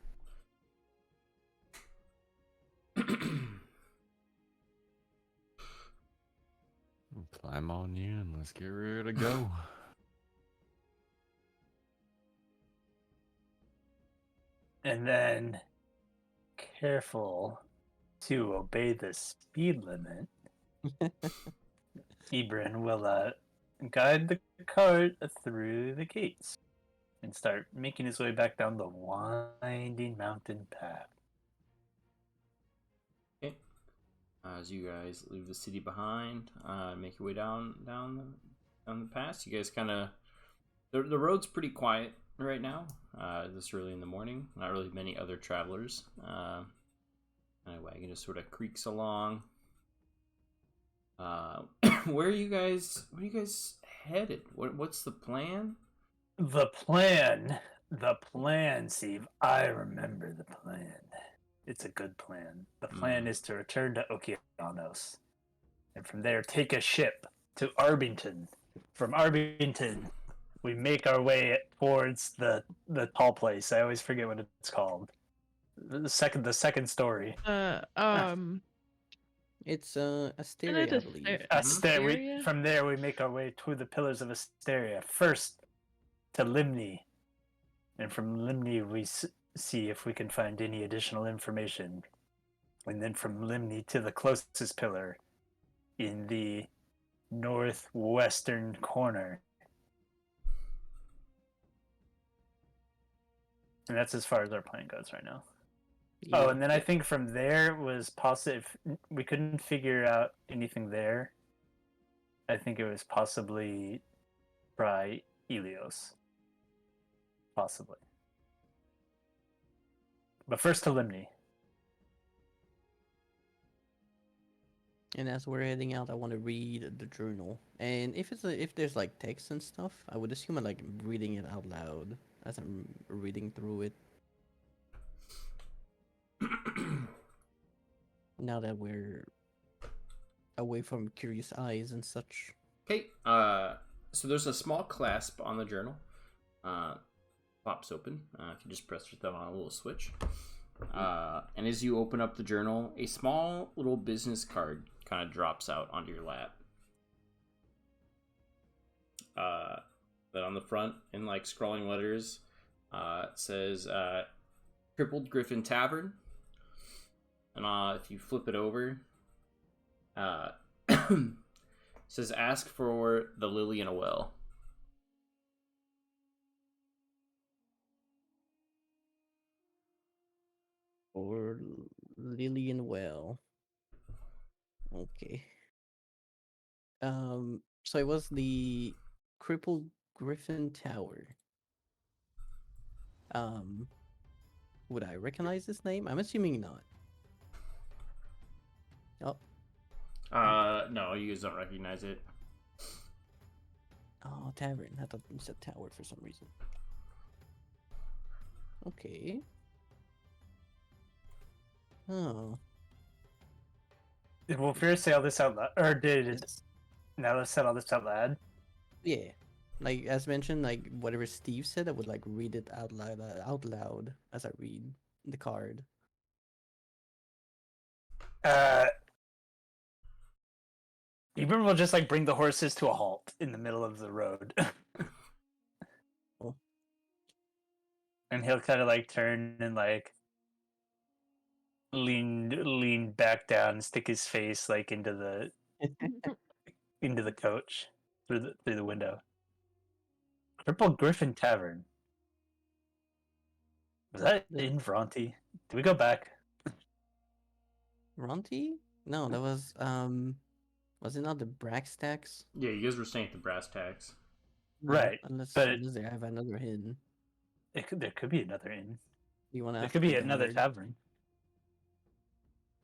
Speaker 2: Climb on you and let's get ready to go.
Speaker 5: And then, careful to obey the speed limit, Ebron will guide the cart through the gates and start making his way back down the winding mountain path.
Speaker 1: Okay. As you guys leave the city behind, make your way down the pass. You guys kind of the road's pretty quiet right now. This early in the morning, not really many other travelers. My wagon just sort of creaks along. Where are you guys headed? What's the plan?
Speaker 5: The plan, Steve. I remember the plan. It's a good plan. The plan is to return to Okeanos, and from there take a ship to Arbington. From Arbington, we make our way towards the tall place. I always forget what it's called. The second story.
Speaker 4: It's Asteria,
Speaker 3: Isn't
Speaker 4: I
Speaker 3: it
Speaker 4: believe.
Speaker 3: Asteria?
Speaker 5: From there we make our way to the Pillars of Asteria. First to Limni, And from Limni, we see if we can find any additional information. And then from Limni to the closest pillar in the northwestern corner. And that's as far as our plan goes right now. Oh, and then I think from there was possible. If we couldn't figure out anything there, I think it was possibly by Helios. Possibly. But first to Limni.
Speaker 4: And as we're heading out, I want to read the journal. And if there's like text and stuff, I would assume I'm like reading it out loud as I'm reading through it. Now that we're away from curious eyes and such.
Speaker 1: Okay, so there's a small clasp on the journal. Pops open. If you just press your thumb on a little switch. And as you open up the journal, a small little business card kind of drops out onto your lap. But on the front, in like scrawling letters, it says Crippled Griffin Tavern. And if you flip it over, it says ask for the lily in a well.
Speaker 4: Or Lillian Well. Okay. So it was the Crippled Griffin Tower. Would I recognize this name? I'm assuming not. Oh,
Speaker 1: No, you guys don't recognize it.
Speaker 4: oh, tavern. I thought you said tower for some reason. Okay. Oh.
Speaker 5: Did Wolfir say all this out loud? Or did
Speaker 4: Yes.
Speaker 5: Nala said all this out loud?
Speaker 4: Yeah. Like as mentioned, like whatever Steve said, I would like read it out loud as I read the card.
Speaker 5: Ibram will just like bring the horses to a halt in the middle of the road.
Speaker 4: Oh.
Speaker 5: And he'll kind of like turn and like lean back down and stick his face like into the coach through the window. Crippled Griffin Tavern. Was that in Bronte? Did we go back?
Speaker 4: Ronti? No, that was it not the Brackstacks?
Speaker 1: Yeah, you guys were staying at the Brass Tacks.
Speaker 5: Right.
Speaker 4: Unless
Speaker 5: but
Speaker 4: they have another hidden.
Speaker 5: there could be another inn.
Speaker 4: You want to?
Speaker 5: There could be another tavern.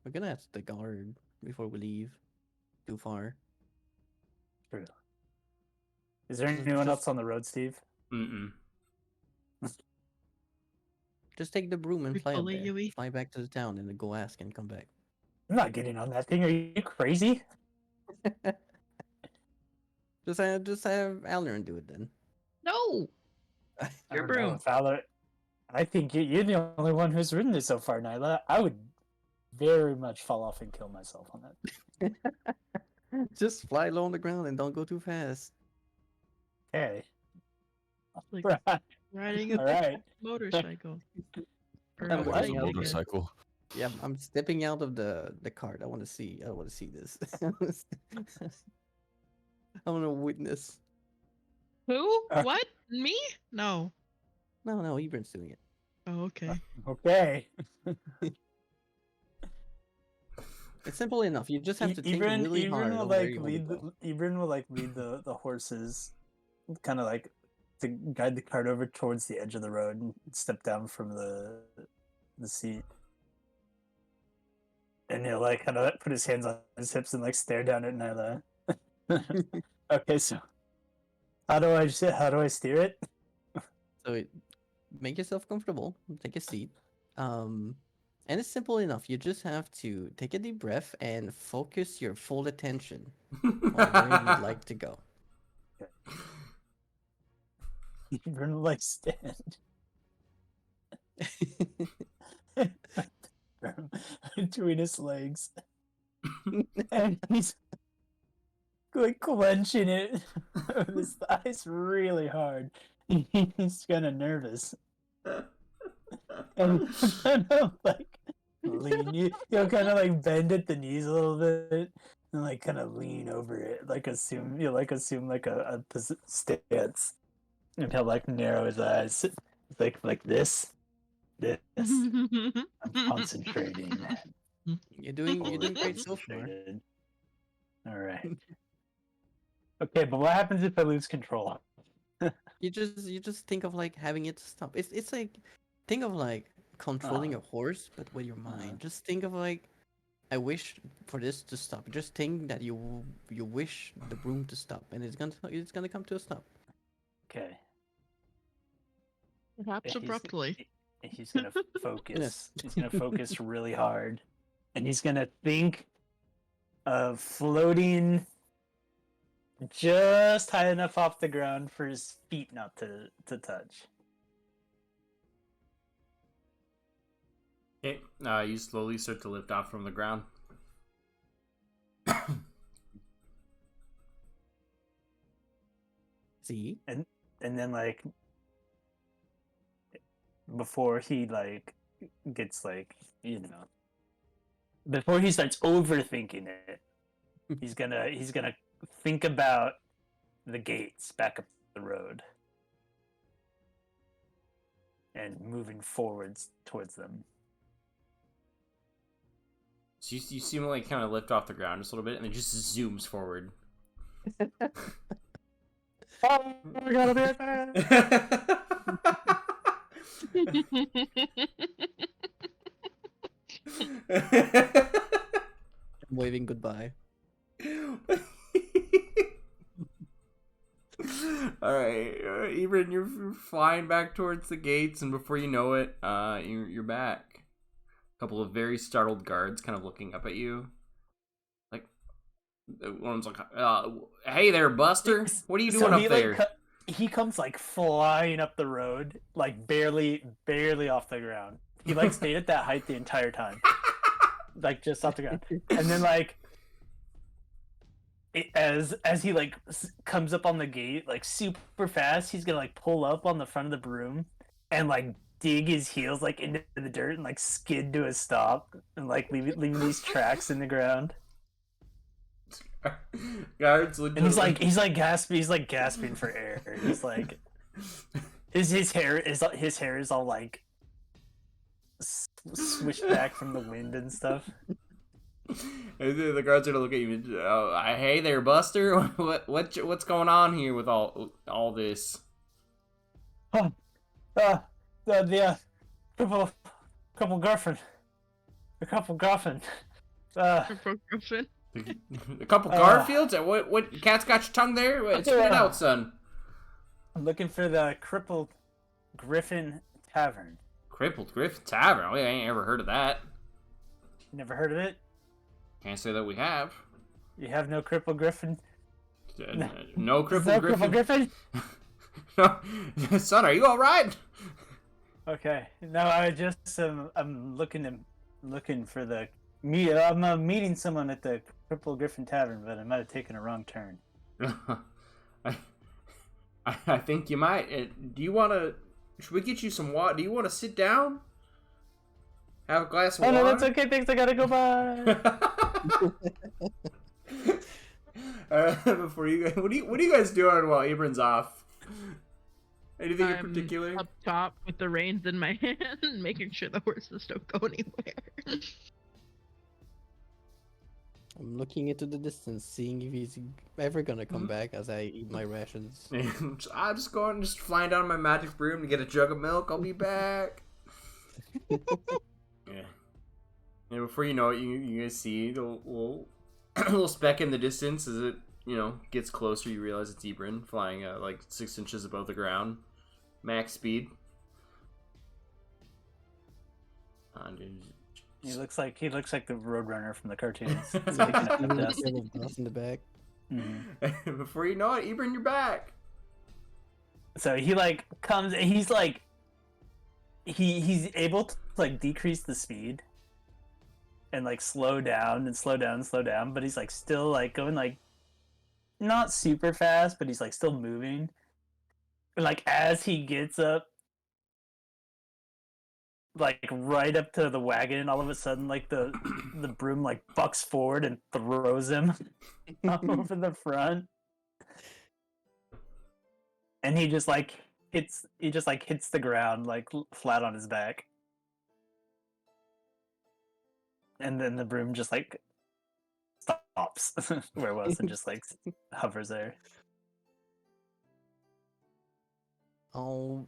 Speaker 4: We're gonna ask the guard before we leave. Too far.
Speaker 5: True. Is there anyone else on the road, Steve?
Speaker 1: Mm-mm.
Speaker 4: Just take the broom and
Speaker 3: We
Speaker 4: fly up
Speaker 3: follow
Speaker 4: there.
Speaker 3: you,
Speaker 4: Fly back to the town and then go ask and come back.
Speaker 5: I'm not getting on that thing. Are you crazy?
Speaker 4: Just have Alnerin do it then.
Speaker 3: No!
Speaker 5: I
Speaker 3: Your
Speaker 5: don't know
Speaker 3: broom.
Speaker 5: if I think you're the only one who's ridden this so far, Nyla. I would very much fall off and kill myself on that.
Speaker 4: Just fly low on the ground and don't go too fast.
Speaker 5: Okay.
Speaker 3: Like
Speaker 5: Right.
Speaker 3: riding a
Speaker 5: All right.
Speaker 3: motorcycle. Or
Speaker 4: I'm
Speaker 3: a
Speaker 2: Like
Speaker 4: flying
Speaker 3: bike
Speaker 2: a
Speaker 4: out
Speaker 3: again.
Speaker 2: motorcycle.
Speaker 4: Yeah, I'm stepping out of the cart. I want to see this. I want to witness.
Speaker 3: Who? What? Me? No.
Speaker 4: No, Ebron's doing it.
Speaker 3: Oh, okay.
Speaker 5: Okay.
Speaker 4: It's simple enough. You just have to think
Speaker 5: Ibrin
Speaker 4: really hard
Speaker 5: will
Speaker 4: on where
Speaker 5: like
Speaker 4: you want to
Speaker 5: lead
Speaker 4: go.
Speaker 5: Ibrin will like lead the horses, kind of like to guide the cart over towards the edge of the road and step down from the seat. And he'll like kind of put his hands on his hips and like stare down at Nyla. Okay, so how do I steer it?
Speaker 4: So make yourself comfortable. Take a seat. And it's simple enough. You just have to take a deep breath and focus your full attention on where you'd like to go.
Speaker 5: Ibrin will like stand between his legs, and he's like clenching it with his thighs really hard. He's kind of nervous. And kind of like lean. You'll kind of like bend at the knees a little bit and like kind of lean over it, like assume like a stance. And he'll like narrow his eyes, like this. I'm concentrating.
Speaker 4: You're doing great so far.
Speaker 5: Concentrated. All right. Okay, but what happens if I lose control?
Speaker 4: You just think of like having it stop. It's like think of like controlling a horse, but with your mind. Just think of like I wish for this to stop. Just think that you wish the broom to stop, and it's gonna come to a stop.
Speaker 5: Okay.
Speaker 3: Perhaps
Speaker 5: He's-
Speaker 3: abruptly.
Speaker 5: He's gonna focus. He's gonna focus really hard, and he's gonna think of floating just high enough off the ground for his feet not to touch.
Speaker 1: Okay, you slowly start to lift off from the ground.
Speaker 4: See?
Speaker 5: And then like before he like gets like before he starts overthinking it, he's gonna think about the gates back up the road and moving forwards towards them.
Speaker 1: So you see him like kind of lift off the ground just a little bit, and then just zooms forward.
Speaker 5: Oh, I gotta be right there.
Speaker 4: I'm waving goodbye.
Speaker 1: All right, Ebron, you're flying back towards the gates, and before you know it, you're back. A couple of very startled guards kind of looking up at you. Like, one's like, "Hey there, Buster! What are you doing up there?"
Speaker 5: He comes like flying up the road, like barely off the ground. He like stayed at that height the entire time, like just off the ground. And then like, as he like comes up on the gate, like super fast, he's gonna like pull up on the front of the broom and like dig his heels like into the dirt and like skid to a stop and like leaving these tracks in the ground.
Speaker 1: Guards
Speaker 5: And he's like gasping for air. He's like his hair is all like swished back from the wind and stuff.
Speaker 1: And the guards are gonna look at you. Hey there, Buster. What's going on here with all this?
Speaker 5: The couple girlfriend.
Speaker 1: A couple Garfields? What cat's got your tongue there? Spit it out, son.
Speaker 5: I'm looking for the Crippled Griffin Tavern.
Speaker 1: Crippled Griffin Tavern? I ain't ever heard of that.
Speaker 5: Never heard of it?
Speaker 1: Can't say that we have.
Speaker 5: You have no Crippled Griffin?
Speaker 1: No Crippled Griffin?
Speaker 5: Crippled Griffin?
Speaker 1: No. Son, are you alright?
Speaker 5: Okay. No, I just I'm looking for the I'm meeting someone at the Crippled Griffin Tavern, but I might have taken a wrong turn.
Speaker 1: I think you might. Do you want to? Should we get you some water? Do you want to sit down? Have a glass of water?
Speaker 5: No, that's okay. Thanks. I gotta go. Bye.
Speaker 1: Before you guys, what are you guys doing while Abram's off? Anything in particular?
Speaker 3: Up top with the reins in my hand, making sure the horses don't go anywhere.
Speaker 4: I'm looking into the distance, seeing if he's ever gonna come back as I eat my rations.
Speaker 1: I'm just going, just flying down my magic broom to get a jug of milk. I'll be back. Yeah. And before you know it, you guys see the little speck in the distance as it, gets closer. You realize it's Ebron flying like 6 inches above the ground, max speed.
Speaker 5: He looks like the Roadrunner from the cartoons.
Speaker 4: Dust in the back.
Speaker 5: Mm-hmm.
Speaker 1: Before you know it, Ebron, you're back.
Speaker 5: So he like comes. He's like he's able to like decrease the speed and like slow down, but he's like still like going like not super fast, but he's like still moving. And like as he gets up like right up to the wagon, and all of a sudden, like the broom like bucks forward and throws him over the front, and he just like hits the ground like flat on his back, and then the broom just like stops where it was and just like hovers there.
Speaker 4: I'll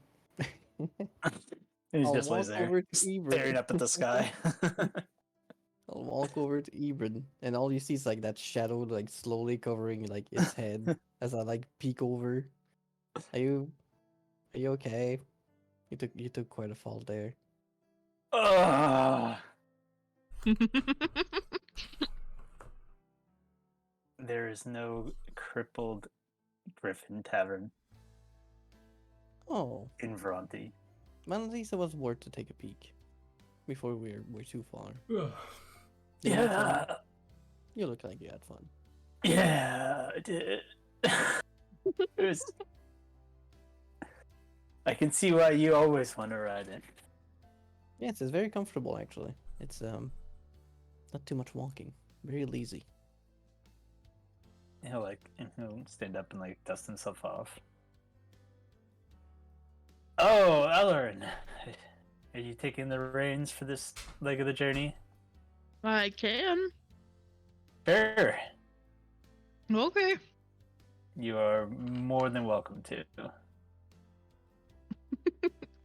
Speaker 5: And he
Speaker 4: I'll
Speaker 5: just lays
Speaker 4: walk
Speaker 5: there,
Speaker 4: over to Ebron.
Speaker 5: staring up at the sky.
Speaker 4: I'll walk over to Ebron, and all you see is like that shadow, like slowly covering like its head as I like peek over. Are you okay? You took quite a fall there.
Speaker 5: Ugh. There is no crippled griffin tavern
Speaker 4: Oh,
Speaker 5: in Veronti.
Speaker 4: well, at least it was worth to take a peek before we're too far.
Speaker 5: Yeah,
Speaker 4: You look like you had fun.
Speaker 5: yeah, I did. It was... I can see why you always want to ride it.
Speaker 4: Yes, it's very comfortable actually. It's not too much walking. Very lazy.
Speaker 5: He'll stand up and like dust himself off. Oh, Ellerin, are you taking the reins for this leg of the journey?
Speaker 3: I can.
Speaker 5: Sure.
Speaker 3: Okay.
Speaker 5: You are more than welcome to.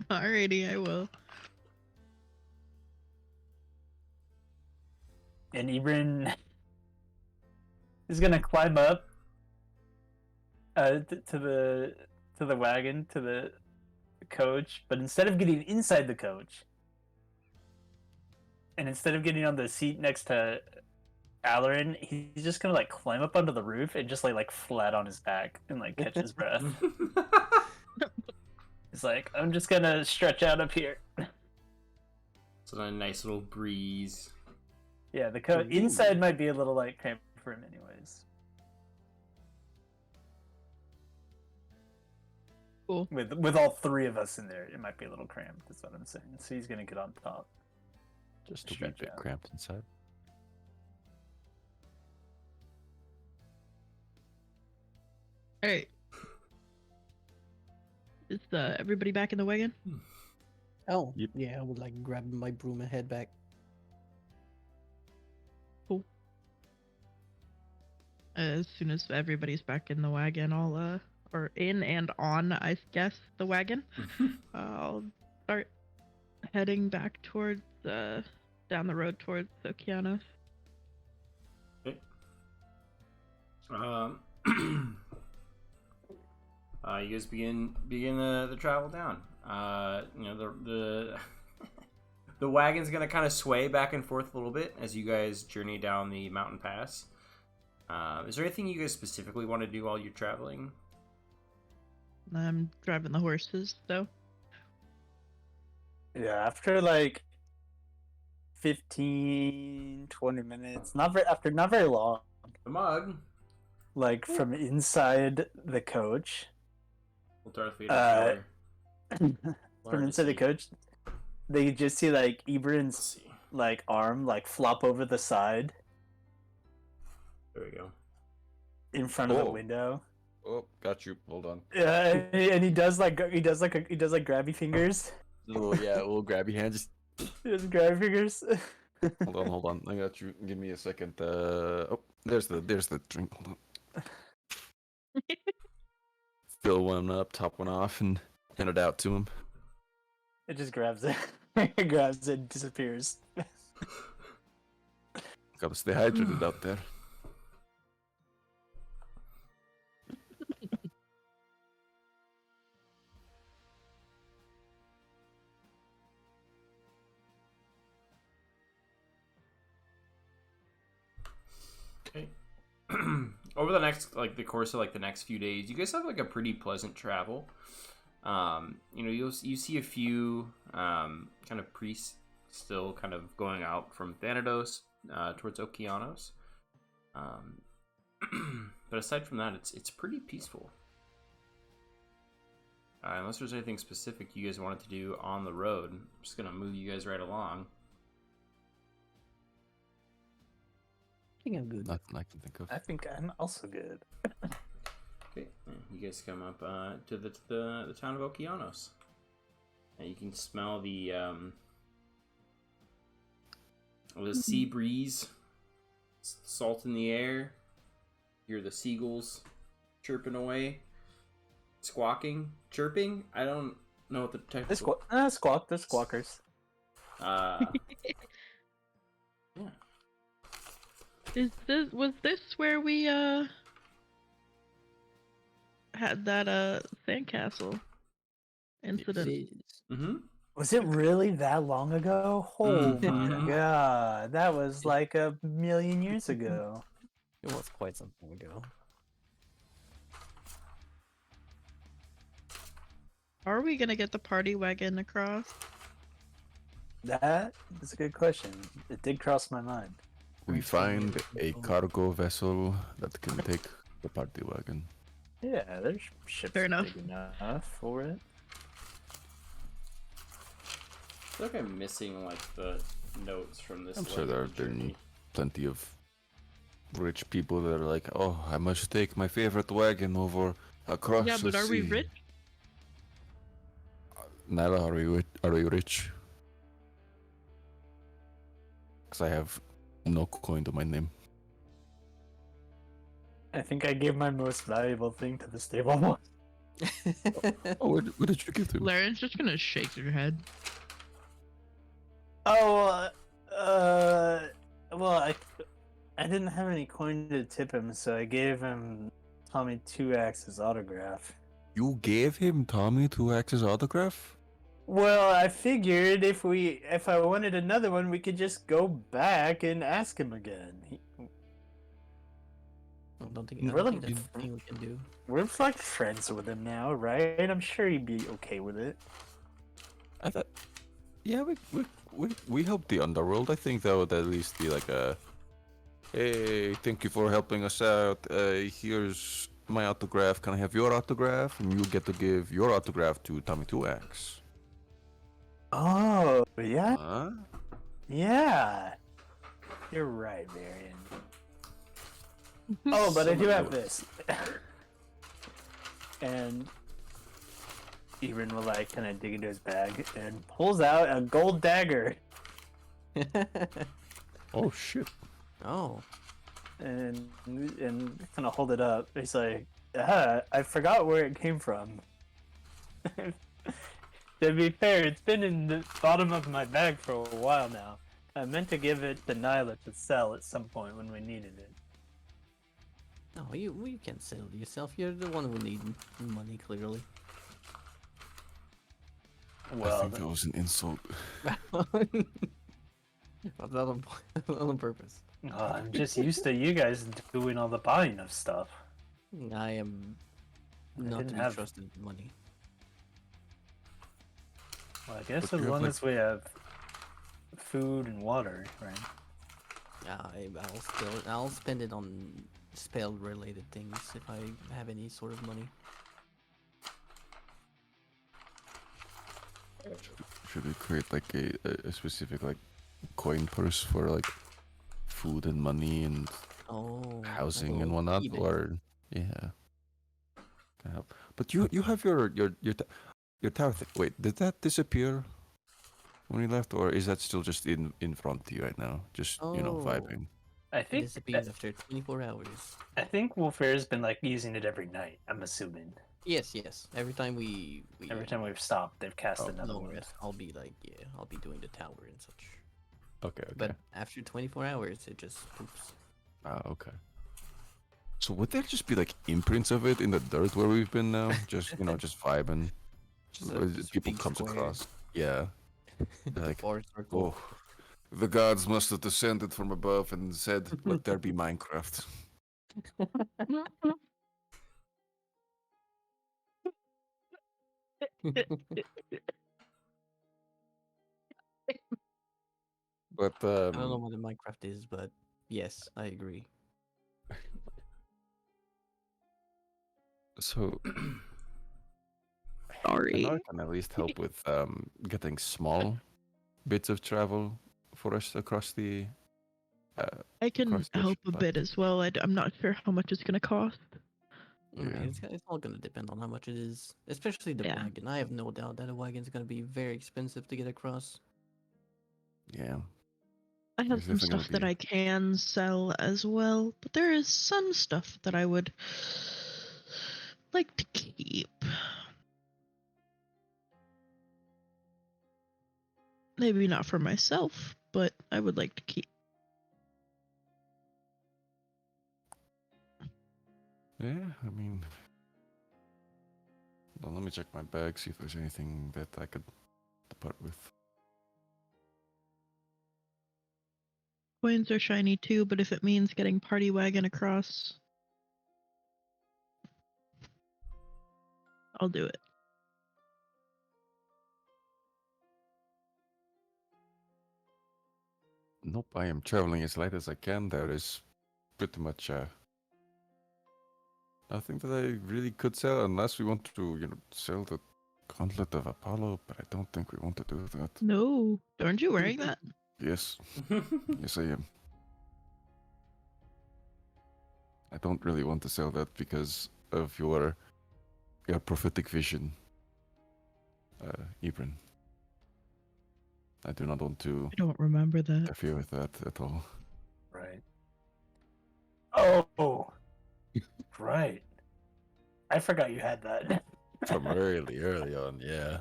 Speaker 3: Alrighty, I will.
Speaker 5: And Ebron is gonna climb up to the wagon, to the coach, but instead of getting inside the coach, and instead of getting on the seat next to Allerin, he's just gonna like climb up onto the roof and just like flat on his back and like catch his breath. He's like, I'm just gonna stretch out up here.
Speaker 1: So a nice little breeze.
Speaker 5: Yeah, the coach inside might be a little like cramped for him, anyways.
Speaker 3: Cool.
Speaker 5: With all three of us in there, it might be a little cramped. That's what I'm saying. So he's gonna get on top.
Speaker 2: Just a wee
Speaker 5: Stretch
Speaker 2: bit
Speaker 5: out.
Speaker 2: cramped inside.
Speaker 3: Alright. Is everybody back in the wagon?
Speaker 4: Oh,
Speaker 2: Yep.
Speaker 4: yeah, I would like grab my broom and head back.
Speaker 3: As soon as everybody's back in the wagon, I'll or in and on, I guess, the wagon. I'll start heading back towards down the road towards Okeanos.
Speaker 1: Okay. You guys begin the travel down. You know the the wagon's gonna kind of sway back and forth a little bit as you guys journey down the mountain pass. Is there anything you guys specifically want to do while you're traveling?
Speaker 3: I'm driving the horses, so
Speaker 5: Yeah, after like 15, 20 minutes, not very long,
Speaker 1: The mug.
Speaker 5: like from inside the coach,
Speaker 1: Darth Vader.
Speaker 5: Uh,
Speaker 1: Where
Speaker 5: from
Speaker 1: to
Speaker 5: inside the
Speaker 1: see?
Speaker 5: coach, they just see like
Speaker 1: Let's
Speaker 5: Ebron's
Speaker 1: see.
Speaker 5: like arm like flop over the side
Speaker 1: There we go.
Speaker 5: in front of the
Speaker 2: Oh.
Speaker 5: window.
Speaker 2: Oh, got you. Hold on.
Speaker 5: Yeah, and he does grabby fingers.
Speaker 2: Little grabby hand. Just
Speaker 5: He does grabby fingers.
Speaker 2: hold on. I got you. Give me a second. Oh, there's the drink. Hold on. Fill one up, top one off, and hand it out to him.
Speaker 5: It just grabs it. It grabs it and disappears.
Speaker 2: Gotta stay hydrated out there.
Speaker 1: Okay. Over the next the course of the next few days, you guys have a pretty pleasant travel. You know, you see a few kind of priests still kind of going out from Thanatos towards Okeanos. But aside from that, it's pretty peaceful. Unless there's anything specific you guys wanted to do on the road, I'm just gonna move you guys right along.
Speaker 4: I think I'm good.
Speaker 2: Nothing I can think of.
Speaker 5: I think I'm also good.
Speaker 1: Okay, you guys come up to the town of Okeanos, and you can smell the sea breeze, salt in the air. Hear the seagulls chirping away, squawking, chirping. I don't know what the technical.
Speaker 5: Squawk. They're squawkers.
Speaker 1: Yeah.
Speaker 3: Was this where we had that sandcastle incident?
Speaker 1: Mm-hmm.
Speaker 5: Was it really that long ago? Oh my
Speaker 1: Mhm.
Speaker 5: god, that was like a million years ago.
Speaker 4: It was quite some time ago.
Speaker 3: Are we gonna get the party wagon across?
Speaker 5: That is a good question. It did cross my mind.
Speaker 2: We find a cargo vessel that can take the party wagon.
Speaker 5: Yeah, there's ships
Speaker 3: Fair enough.
Speaker 5: big enough for it.
Speaker 1: I feel like I'm missing like the notes from this.
Speaker 2: I'm sure there have been
Speaker 1: journey.
Speaker 2: plenty of rich people that are like, oh, I must take my favorite wagon over across
Speaker 3: Yeah, but
Speaker 2: the
Speaker 3: are we
Speaker 2: sea."
Speaker 3: rich?
Speaker 2: Nyla, are we rich? Because I have no coin to my name.
Speaker 5: I think I gave my most valuable thing to the stable.
Speaker 2: Oh, what did you give to me?
Speaker 3: Laren's just gonna shake your head.
Speaker 5: Oh, well, I didn't have any coin to tip him, so I gave him Tommy 2X's autograph.
Speaker 2: You gave him Tommy 2X's autograph?
Speaker 5: Well, I figured if I wanted another one, we could just go back and ask him again.
Speaker 4: I don't think
Speaker 5: Really?
Speaker 4: that's the thing we can do.
Speaker 5: We're like friends with him now, right? I'm sure he'd be okay with it.
Speaker 2: I thought, yeah, we helped the underworld. I think that would at least be like a, hey, thank you for helping us out. Here's my autograph. Can I have your autograph? And you get to give your autograph to Tommy 2X.
Speaker 5: Oh, yeah?
Speaker 2: Huh?
Speaker 5: Yeah. You're right, Marion. Oh, but I do have this. And Ebron will like kind of dig into his bag and pulls out a gold dagger
Speaker 2: Oh shit!
Speaker 4: Oh.
Speaker 5: and kind of hold it up. He's like, I forgot where it came from. To be fair, it's been in the bottom of my bag for a while now. I meant to give it to Nyla to sell at some point when we needed it.
Speaker 4: No, you can sell it yourself. You're the one who needs money, clearly.
Speaker 2: I
Speaker 5: Well,
Speaker 2: think that was an insult.
Speaker 4: But not on, not on purpose.
Speaker 5: I'm just used to you guys doing all the buying of stuff.
Speaker 4: I am
Speaker 5: I
Speaker 4: not to
Speaker 5: didn't
Speaker 4: be
Speaker 5: have-
Speaker 4: trusted with money.
Speaker 5: Well, I guess
Speaker 2: But
Speaker 5: as
Speaker 2: you have,
Speaker 5: long
Speaker 2: like-
Speaker 5: as we have food and water, right?
Speaker 4: I'll spend it on spell-related things if I have any sort of money.
Speaker 2: Should we create like a specific like coin purse for like food and money and
Speaker 4: Oh,
Speaker 2: housing and
Speaker 4: like
Speaker 2: whatnot?
Speaker 4: eBay.
Speaker 2: Or yeah, can help. But you have your tower thing. Wait, did that disappear when you left, or is that still just in front of you right now? Just
Speaker 4: Oh.
Speaker 2: vibing.
Speaker 5: I
Speaker 4: It
Speaker 5: think
Speaker 4: disappears after 24 hours.
Speaker 5: I think Wolfair's been like using it every night. I'm assuming
Speaker 4: Yes. Every time we
Speaker 5: every time we've stopped, they've cast
Speaker 2: Oh,
Speaker 5: another
Speaker 4: long
Speaker 5: one.
Speaker 4: rest, I'll be like, yeah, I'll be doing the tower and such.
Speaker 2: Okay. Okay.
Speaker 4: But after 24 hours, it just poops.
Speaker 2: Okay. So would there just be like imprints of it in the dirt where we've been now? Just just vibing.
Speaker 4: Just
Speaker 2: Or
Speaker 4: just
Speaker 2: people
Speaker 4: big
Speaker 2: comes
Speaker 4: square.
Speaker 2: across. Yeah. They're like,
Speaker 4: Or circle.
Speaker 2: oh, the gods must have descended from above and said, "Let there be Minecraft." But
Speaker 4: I don't know what a Minecraft is, but yes, I agree.
Speaker 2: so
Speaker 3: Sorry.
Speaker 2: I can at least help with getting small bits of travel for us across the
Speaker 3: I can
Speaker 2: across the
Speaker 3: help
Speaker 2: ocean,
Speaker 3: a bit as well. I'm not sure how much it's gonna cost.
Speaker 4: I mean,
Speaker 2: Yeah.
Speaker 4: it's all gonna depend on how much it is, especially the
Speaker 3: Yeah.
Speaker 4: wagon. I have no doubt that a wagon's gonna be very expensive to get across.
Speaker 2: Yeah.
Speaker 3: I have
Speaker 2: There's
Speaker 3: some
Speaker 2: definitely gonna
Speaker 3: stuff that
Speaker 2: be.
Speaker 3: I can sell as well, but there is some stuff that I would like to keep. Maybe not for myself, but I would like to keep.
Speaker 2: Yeah, I mean, well, let me check my bag, see if there's anything that I could part with.
Speaker 3: Coins are shiny too, but if it means getting party wagon across, I'll do it.
Speaker 2: Nope, I am traveling as light as I can. There is pretty much nothing that I really could sell unless we want to, sell the Gauntlet of Apollo, but I don't think we want to do that.
Speaker 3: No, aren't you wearing that?
Speaker 2: Yes, yes I am. I don't really want to sell that because of your prophetic vision, Ibrin. I do not want to
Speaker 3: I don't remember that.
Speaker 2: interfere with that at all.
Speaker 5: Right. Oh, right. I forgot you had that.
Speaker 2: From early on, yeah.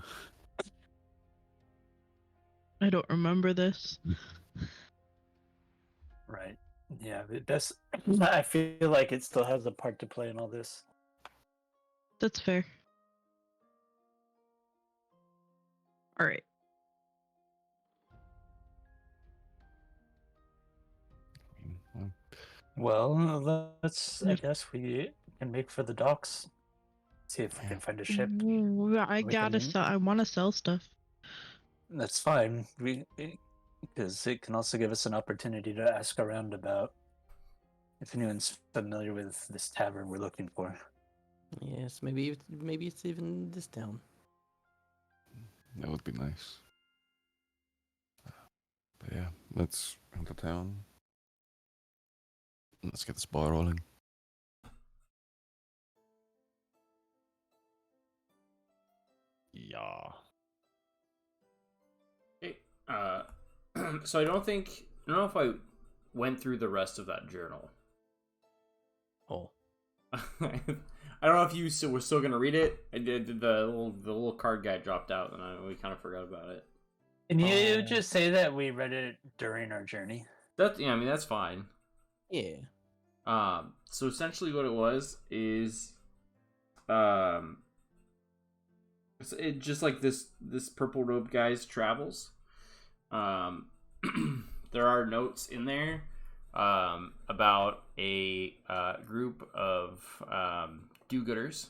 Speaker 3: I don't remember this.
Speaker 5: Right. Yeah, it does. I feel like it still has a part to play in all this.
Speaker 3: That's fair. All right.
Speaker 5: Well, let's. I
Speaker 3: If-
Speaker 5: guess we can make for the docks. See if we can find a ship.
Speaker 3: I
Speaker 5: We
Speaker 3: gotta
Speaker 5: can-
Speaker 3: sell. I want to sell stuff.
Speaker 5: That's fine. Because it can also give us an opportunity to ask around about if anyone's familiar with this tavern we're looking for.
Speaker 4: Yes, maybe it's even this town.
Speaker 2: That would be nice. But yeah, let's go to town. Let's get this ball rolling. Yeah.
Speaker 1: Okay, so I don't know if I went through the rest of that journal.
Speaker 4: Oh,
Speaker 1: I don't know if you were still gonna read it. I did the little card guy dropped out, and we kind of forgot about it.
Speaker 5: Can you just say that we read it during our journey?
Speaker 1: I mean that's fine.
Speaker 4: yeah.
Speaker 1: So essentially, what it was is, it just like this purple robed guy's travels. There are notes in there, about a group of do-gooders,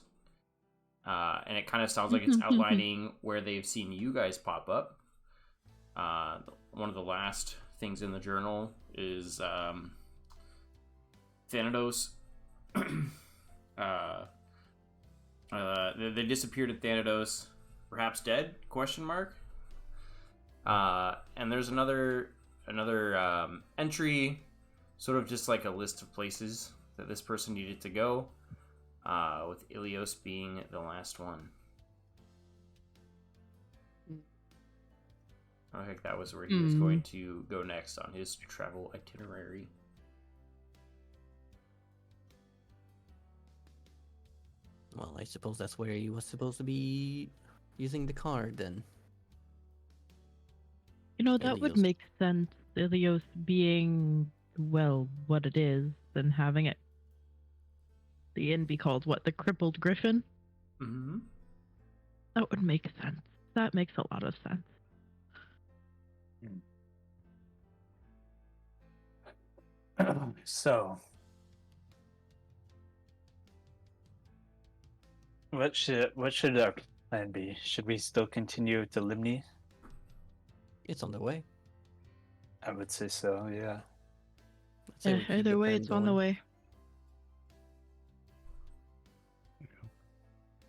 Speaker 1: and it kind of sounds like it's outlining where they've seen you guys pop up. One of the last things in the journal is Thanatos. They disappeared at Thanatos, perhaps dead? Question mark. And there's another entry, sort of just like a list of places that this person needed to go, with Ilios being the last one. I think that was where he was going to go next on his travel itinerary.
Speaker 4: Well, I suppose that's where he was supposed to be using the card then.
Speaker 3: You know, that would
Speaker 4: Ilios.
Speaker 3: make sense. Ilios being, well, what it is, and having it, the inn be called, what, the Crippled Griffin?
Speaker 1: Mm-hmm.
Speaker 3: That would make sense. That makes a lot of sense.
Speaker 5: So, what should our plan be? Should we still continue to Limni?
Speaker 4: It's on the way.
Speaker 5: I would say so. Yeah.
Speaker 4: I'd say
Speaker 3: Yeah,
Speaker 4: we keep
Speaker 3: either
Speaker 4: the
Speaker 3: way,
Speaker 4: plan
Speaker 3: it's on the
Speaker 4: going.
Speaker 3: way.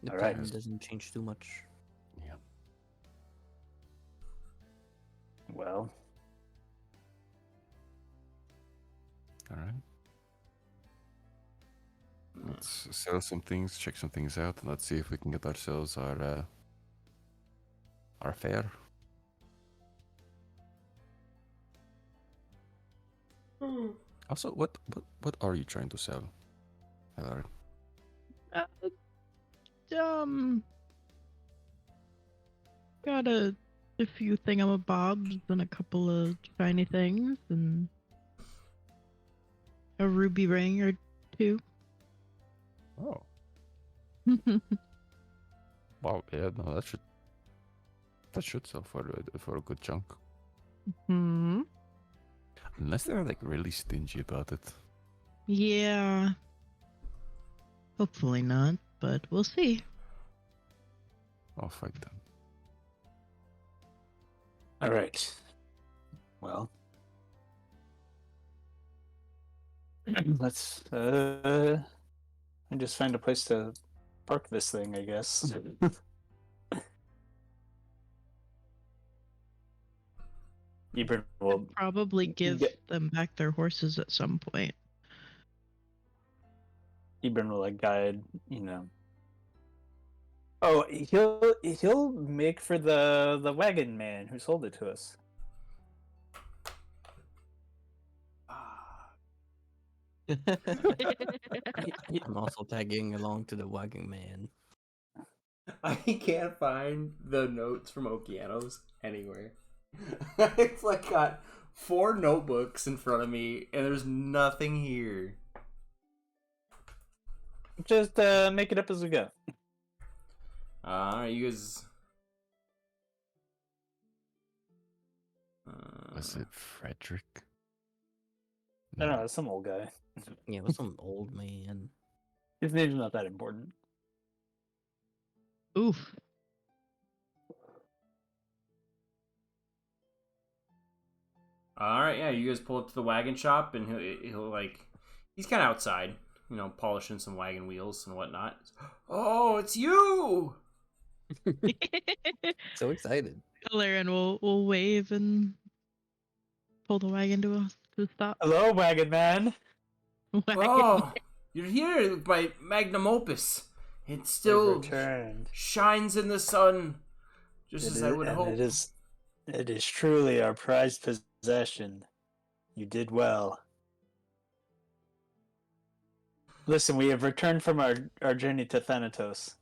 Speaker 4: The
Speaker 5: All right.
Speaker 4: plan doesn't change too much.
Speaker 5: well.
Speaker 2: All right. Let's sell some things, check some things out, and let's see if we can get ourselves our fare. Also, what are you trying to sell, Hilary?
Speaker 3: Uh, um, got a few thingamabobs and a couple of shiny things and a ruby ring or two.
Speaker 2: Oh, wow, yeah, no, that should sell for a good chunk.
Speaker 3: Hmm.
Speaker 2: Unless they're like really stingy about it.
Speaker 3: Yeah. Hopefully not, but we'll see.
Speaker 2: I'll fight them.
Speaker 5: All right. Well, let's and just find a place to park this thing, I guess. Ebert will
Speaker 3: Probably give
Speaker 5: get
Speaker 3: them back their horses at some point.
Speaker 5: Ebert will like guide, you know. Oh, he'll make for the wagon man who sold it to us.
Speaker 4: I'm also tagging along to the wagon man.
Speaker 1: I can't find the notes from Okeanos anywhere. It's like got 4 notebooks in front of me, and there's nothing here.
Speaker 5: Just make it up as we go.
Speaker 1: You guys.
Speaker 2: Was it Frederick?
Speaker 5: I don't know, some old guy.
Speaker 4: Yeah, it was some old man.
Speaker 5: His name's not that important.
Speaker 3: Oof.
Speaker 1: All right, yeah, you guys pull up to the wagon shop, and he'll like, he's kind of outside, you know, polishing some wagon wheels and whatnot. Oh, it's you!
Speaker 4: So excited.
Speaker 3: Laren will wave and pull the wagon to a stop.
Speaker 5: Hello, wagon man.
Speaker 3: Wagon.
Speaker 1: Oh, you're here by magnum opus. It
Speaker 5: We've
Speaker 1: still
Speaker 5: returned.
Speaker 1: shines in the sun, just as I would
Speaker 5: And
Speaker 1: hope.
Speaker 5: it is truly our prized possession. You did well. Listen, we have returned from our journey to Thanatos.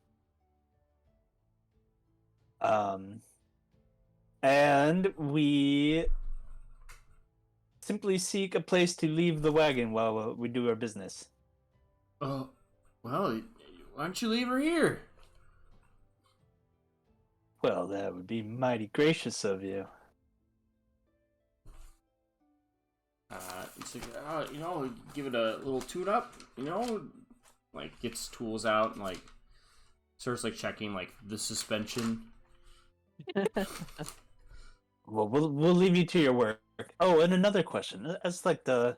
Speaker 5: And we simply seek a place to leave the wagon while we do our business.
Speaker 1: Oh, well, why don't you leave her here?
Speaker 5: Well, that would be mighty gracious of you.
Speaker 1: It's like, you know, give it a little tune-up, you know, like gets tools out and like starts like checking like the suspension.
Speaker 5: Well, we'll leave you to your work. Oh, and another question. As like the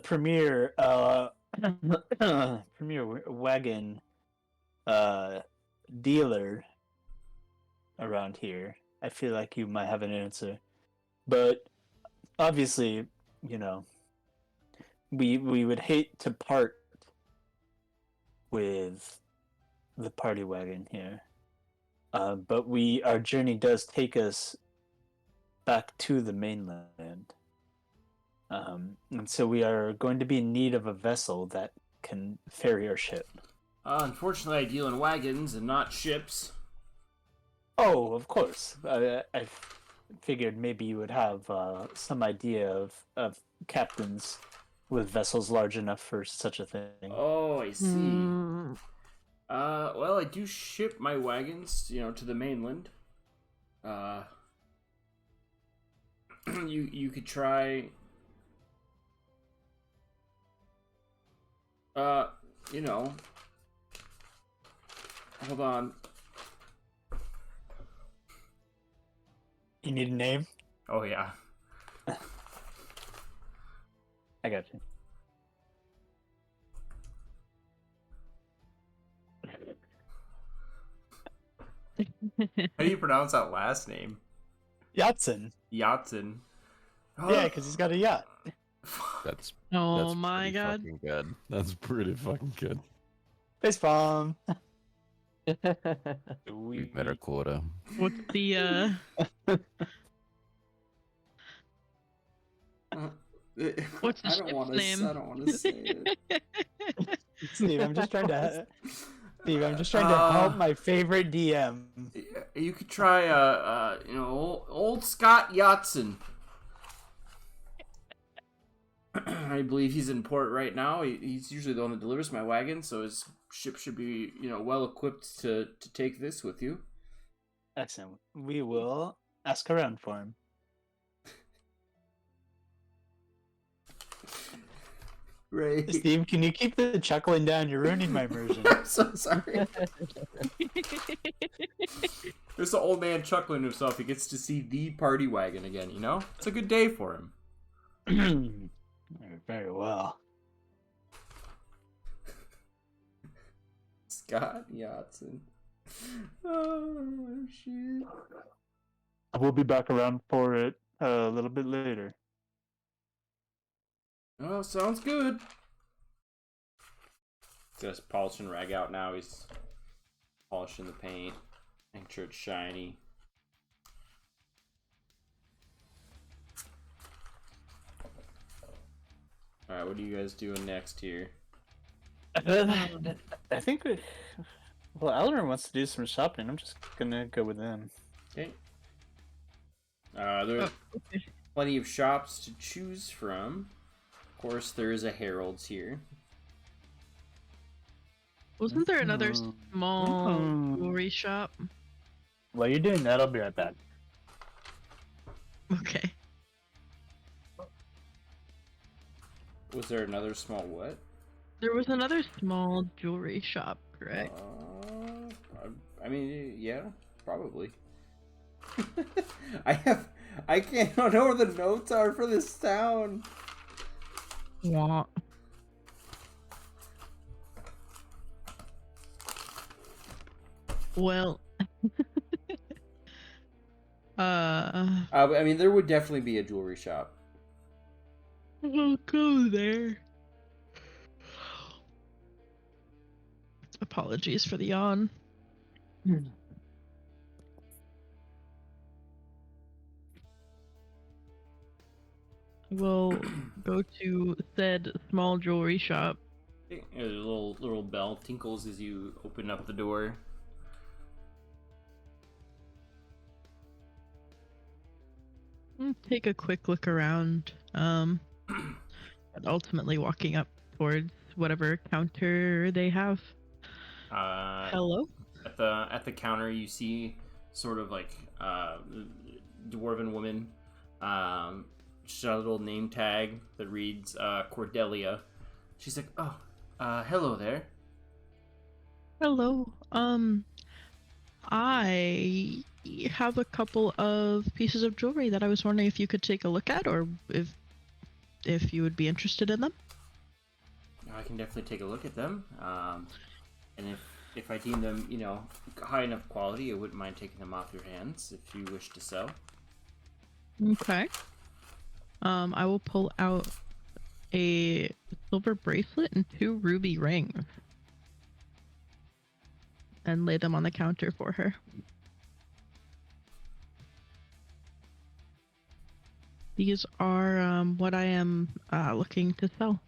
Speaker 5: premier premier wagon dealer around here, I feel like you might have an answer. But obviously, you know, we would hate to part with the party wagon here. But our journey does take us back to the mainland. And so we are going to be in need of a vessel that can ferry our ship.
Speaker 1: Unfortunately, I deal in wagons and not ships.
Speaker 5: Oh, of course. I figured maybe you would have some idea of captains with vessels large enough for such a thing.
Speaker 1: Oh, I see.
Speaker 3: Mm.
Speaker 1: Well, I do ship my wagons, you know, to the mainland. You could try. You know. Hold on.
Speaker 5: You need a name?
Speaker 1: Oh yeah.
Speaker 5: I got you.
Speaker 1: How do you pronounce that last name?
Speaker 5: Yachtin.
Speaker 1: Yachtin.
Speaker 5: Yeah, because he's got a yacht.
Speaker 2: That's
Speaker 3: Oh
Speaker 2: that's
Speaker 3: my
Speaker 2: pretty
Speaker 3: god.
Speaker 2: fucking good. That's pretty fucking good.
Speaker 5: Face bomb.
Speaker 2: We've met our quota.
Speaker 3: What's the what's the
Speaker 1: I don't
Speaker 3: ship's
Speaker 1: want
Speaker 3: name?
Speaker 1: to. I don't want to say it.
Speaker 5: Steve, I'm just trying to. Steve, I'm just trying to help my favorite DM.
Speaker 1: You could try, old Scott Yatson. I believe he's in port right now. He's usually the one that delivers my wagon, so his ship should be, well equipped to take this with you.
Speaker 5: Excellent. We will ask around for him.
Speaker 1: Right.
Speaker 5: Steve, can you keep the chuckling down? You're ruining my immersion.
Speaker 1: I'm so sorry. There's the old man chuckling to himself. He gets to see the party wagon again, It's a good day for him.
Speaker 5: Very well.
Speaker 1: Scott Yatson. Oh, shit.
Speaker 5: We'll be back around for it a little bit later.
Speaker 1: Oh, sounds good. Just polishing rag out now. He's polishing the paint. Making sure it's shiny. Alright, what are you guys doing next here?
Speaker 5: I think well, Eleanor wants to do some shopping. I'm just gonna go with them.
Speaker 1: Okay. There are plenty of shops to choose from. Of course, there is a Harold's here.
Speaker 3: Wasn't there another small jewelry shop?
Speaker 5: While you're doing that, I'll be right back.
Speaker 3: Okay.
Speaker 1: Was there another small what?
Speaker 3: There was another small jewelry shop, correct?
Speaker 1: I mean, yeah, probably. I don't know where the notes are for this town.
Speaker 3: Yeah. Well,
Speaker 1: I mean, there would definitely be a jewelry shop.
Speaker 3: we'll go there. Apologies for the yawn. We'll go to said small jewelry shop.
Speaker 1: Okay, a little bell tinkles as you open up the door.
Speaker 3: Take a quick look around, and ultimately walking up towards whatever counter they have. Hello?
Speaker 1: At the counter, you see sort of like dwarven woman. She's got a little name tag that reads Cordelia. She's like, "Oh, hello there."
Speaker 3: Hello. I have a couple of pieces of jewelry that I was wondering if you could take a look at, or if you would be interested in them.
Speaker 1: I can definitely take a look at them. And if I deem them, high enough quality, I wouldn't mind taking them off your hands if you wish to sell.
Speaker 3: Okay. I will pull out a silver bracelet and 2 ruby rings and lay them on the counter for her. These are what I am looking to sell.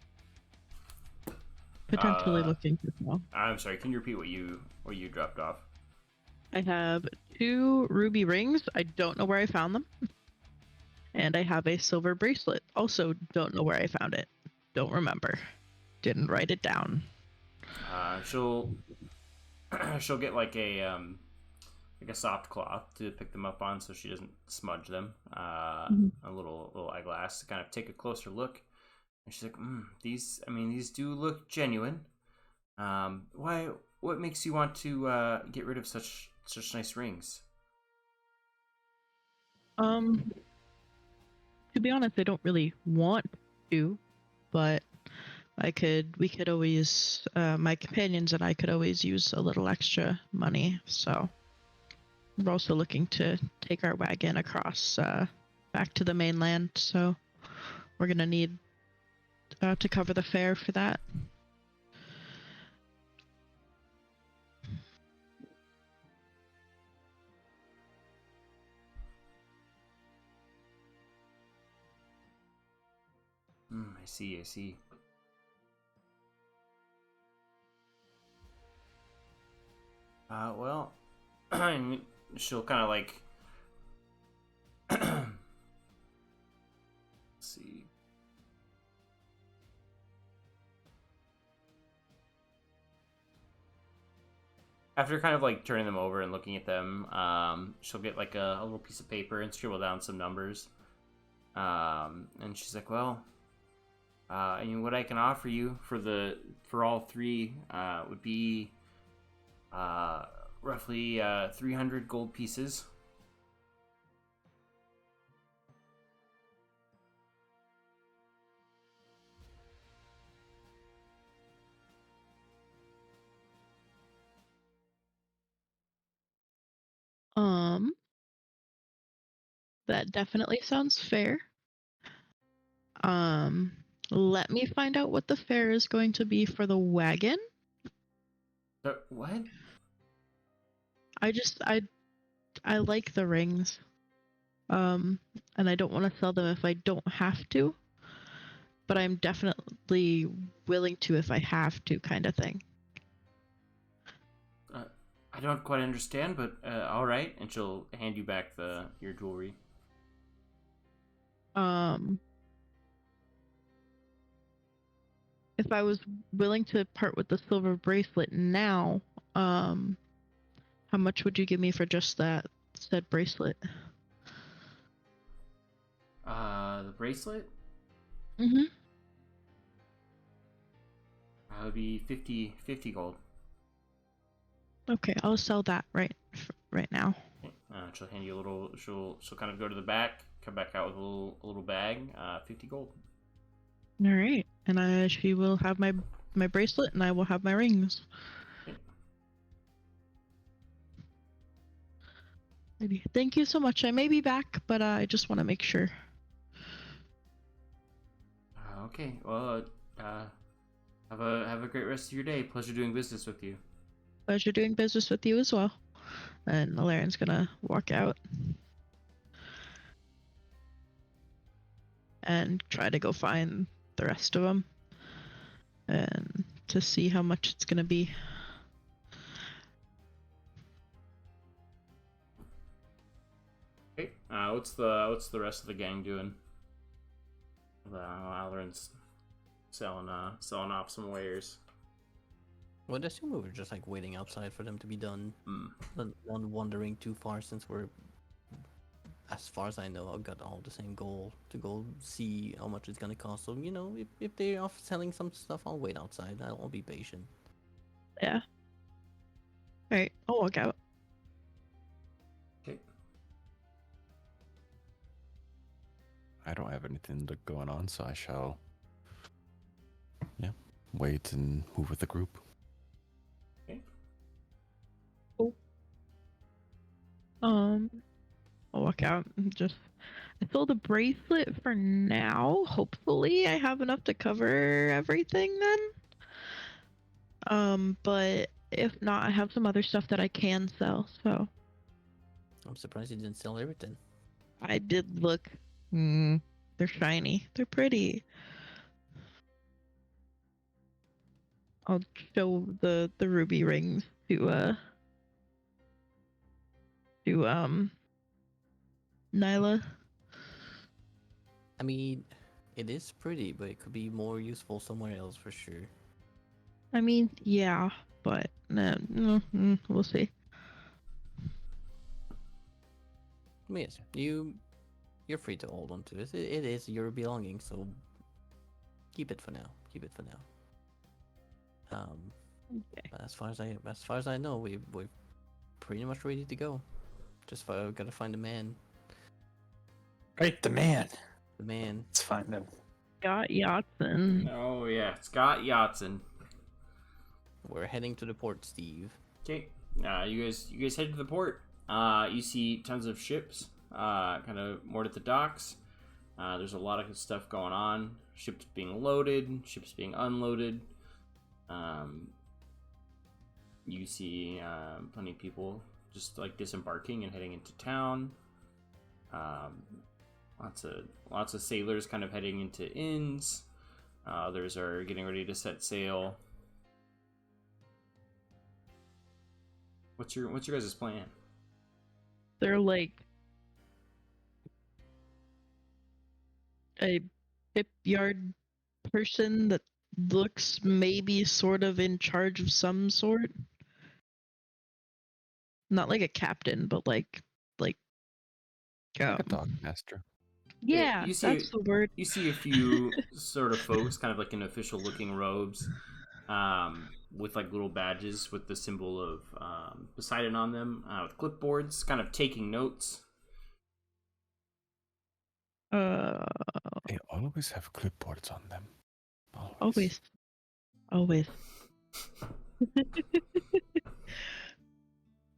Speaker 3: Potentially looking to sell.
Speaker 1: I'm sorry. Can you repeat what you dropped off?
Speaker 3: I have 2 ruby rings. I don't know where I found them. And I have a silver bracelet. Also, don't know where I found it. Don't remember. Didn't write it down.
Speaker 1: She'll get like a soft cloth to pick them up on, so she doesn't smudge them. A little eyeglass to kind of take a closer look. And she's like, these do look genuine. What makes you want to get rid of such nice rings?
Speaker 3: To be honest, I don't really want to, but we could always, my companions and I could always use a little extra money, so. we're also looking to take our wagon across back to the mainland, so we're gonna need to cover the fare for that.
Speaker 1: I see. I see. Well, she'll kind of like. Let's see. After kind of like turning them over and looking at them, she'll get like a little piece of paper and scribble down some numbers. And she's like, "Well, what I can offer you for all three would be roughly 300 gold pieces."
Speaker 3: That definitely sounds fair. Let me find out what the fare is going to be for the wagon.
Speaker 1: What?
Speaker 3: I like the rings. And I don't want to sell them if I don't have to. But I'm definitely willing to if I have to, kind of thing.
Speaker 1: I don't quite understand, but all right. And she'll hand you back your jewelry.
Speaker 3: If I was willing to part with the silver bracelet now, how much would you give me for just that said bracelet?
Speaker 1: The bracelet?
Speaker 3: Mm-hmm.
Speaker 1: That would be 50 gold.
Speaker 3: Okay, I'll sell that right now.
Speaker 1: Okay. She'll hand you a little. She'll kind of go to the back, come back out with a little bag. 50 gold.
Speaker 3: All right, and she will have my bracelet, and I will have my rings. Okay. Thank you so much. I may be back, but I just want to make sure.
Speaker 1: Okay. Well, have a great rest of your day. Pleasure doing business with you.
Speaker 3: Pleasure doing business with you as well. And Alaren's gonna walk out and try to go find the rest of them, and to see how much it's gonna be.
Speaker 1: Okay. What's the rest of the gang doing? Alarin's selling off some wares.
Speaker 4: Well, I assume we were just like waiting outside for them to be done. Not wandering too far, since we're, as far as I know, I've got all the same goal to go see how much it's gonna cost. So if they're off selling some stuff, I'll wait outside. I'll be patient.
Speaker 3: Yeah. All right, I'll walk out.
Speaker 1: Okay.
Speaker 2: I don't have anything going on, so I shall, wait and move with the group.
Speaker 1: Okay.
Speaker 3: Cool. I'll walk out and just. I sold a bracelet for now. Hopefully, I have enough to cover everything then. But if not, I have some other stuff that I can sell. So.
Speaker 4: I'm surprised you didn't sell everything.
Speaker 3: I did look. They're shiny. They're pretty. I'll show the ruby rings to Nyla.
Speaker 4: I mean, it is pretty, but it could be more useful somewhere else for sure.
Speaker 3: I mean, yeah, but we'll see.
Speaker 4: I mean, yes, you're free to hold on to it. It is your belonging, so keep it for now. Keep it for now.
Speaker 3: Okay.
Speaker 4: But as far as I know, we're pretty much ready to go. Just gotta find the man.
Speaker 5: Right, the man.
Speaker 4: The man.
Speaker 5: Let's find him.
Speaker 3: Scott Yatson.
Speaker 1: Oh yeah, Scott Yatson.
Speaker 4: We're heading to the port, Steve.
Speaker 1: Okay. You guys head to the port. You see tons of ships, kind of moored at the docks. There's a lot of stuff going on. Ships being loaded, ships being unloaded. You see plenty of people just like disembarking and heading into town. Lots of sailors kind of heading into inns. Others are getting ready to set sail. What's your guys' plan?
Speaker 3: They're like a shipyard person that looks maybe sort of in charge of some sort. Not like a captain, but like
Speaker 2: Like a dock master.
Speaker 3: yeah,
Speaker 1: you
Speaker 3: that's the word.
Speaker 1: You see a few sort of folks, kind of like in official-looking robes, with like little badges with the symbol of Poseidon on them, with clipboards, kind of taking notes.
Speaker 2: They always have clipboards on them.
Speaker 3: Always.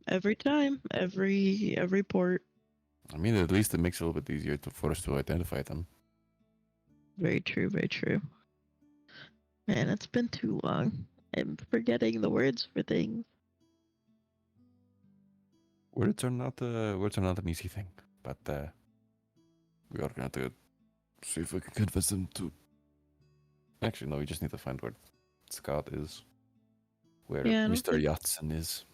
Speaker 3: Every time, every port.
Speaker 2: I mean, at least it makes it a little bit easier for us to identify them.
Speaker 3: Very true, very true. Man, it's been too long. I'm forgetting the words for things.
Speaker 2: Words are not an easy thing, but we are going to see if we can convince them to. Actually, no, we just need to find where Scott is, where Mr. Yatsen is.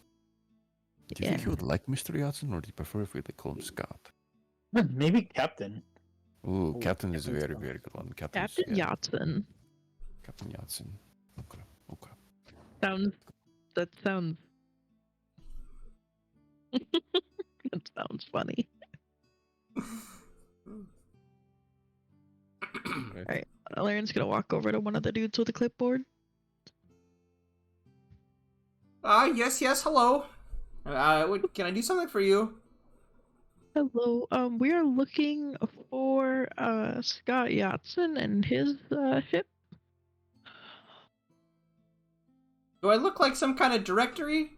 Speaker 2: Do you think he would like Mr. Yatsen, or do you prefer if we call him Scott?
Speaker 5: Maybe Captain.
Speaker 2: Ooh, Captain is a very, very good one.
Speaker 3: Captain
Speaker 2: Yatsen.
Speaker 3: Yatsen.
Speaker 2: Captain Yatsen. Okay.
Speaker 3: That sounds that sounds funny. Alright. Lauren's gonna walk over to one of the dudes with a clipboard.
Speaker 1: Yes, hello. Can I do something for you?
Speaker 3: Hello. We are looking for Scott Yatsen and his ship.
Speaker 1: Do I look like some kind of directory?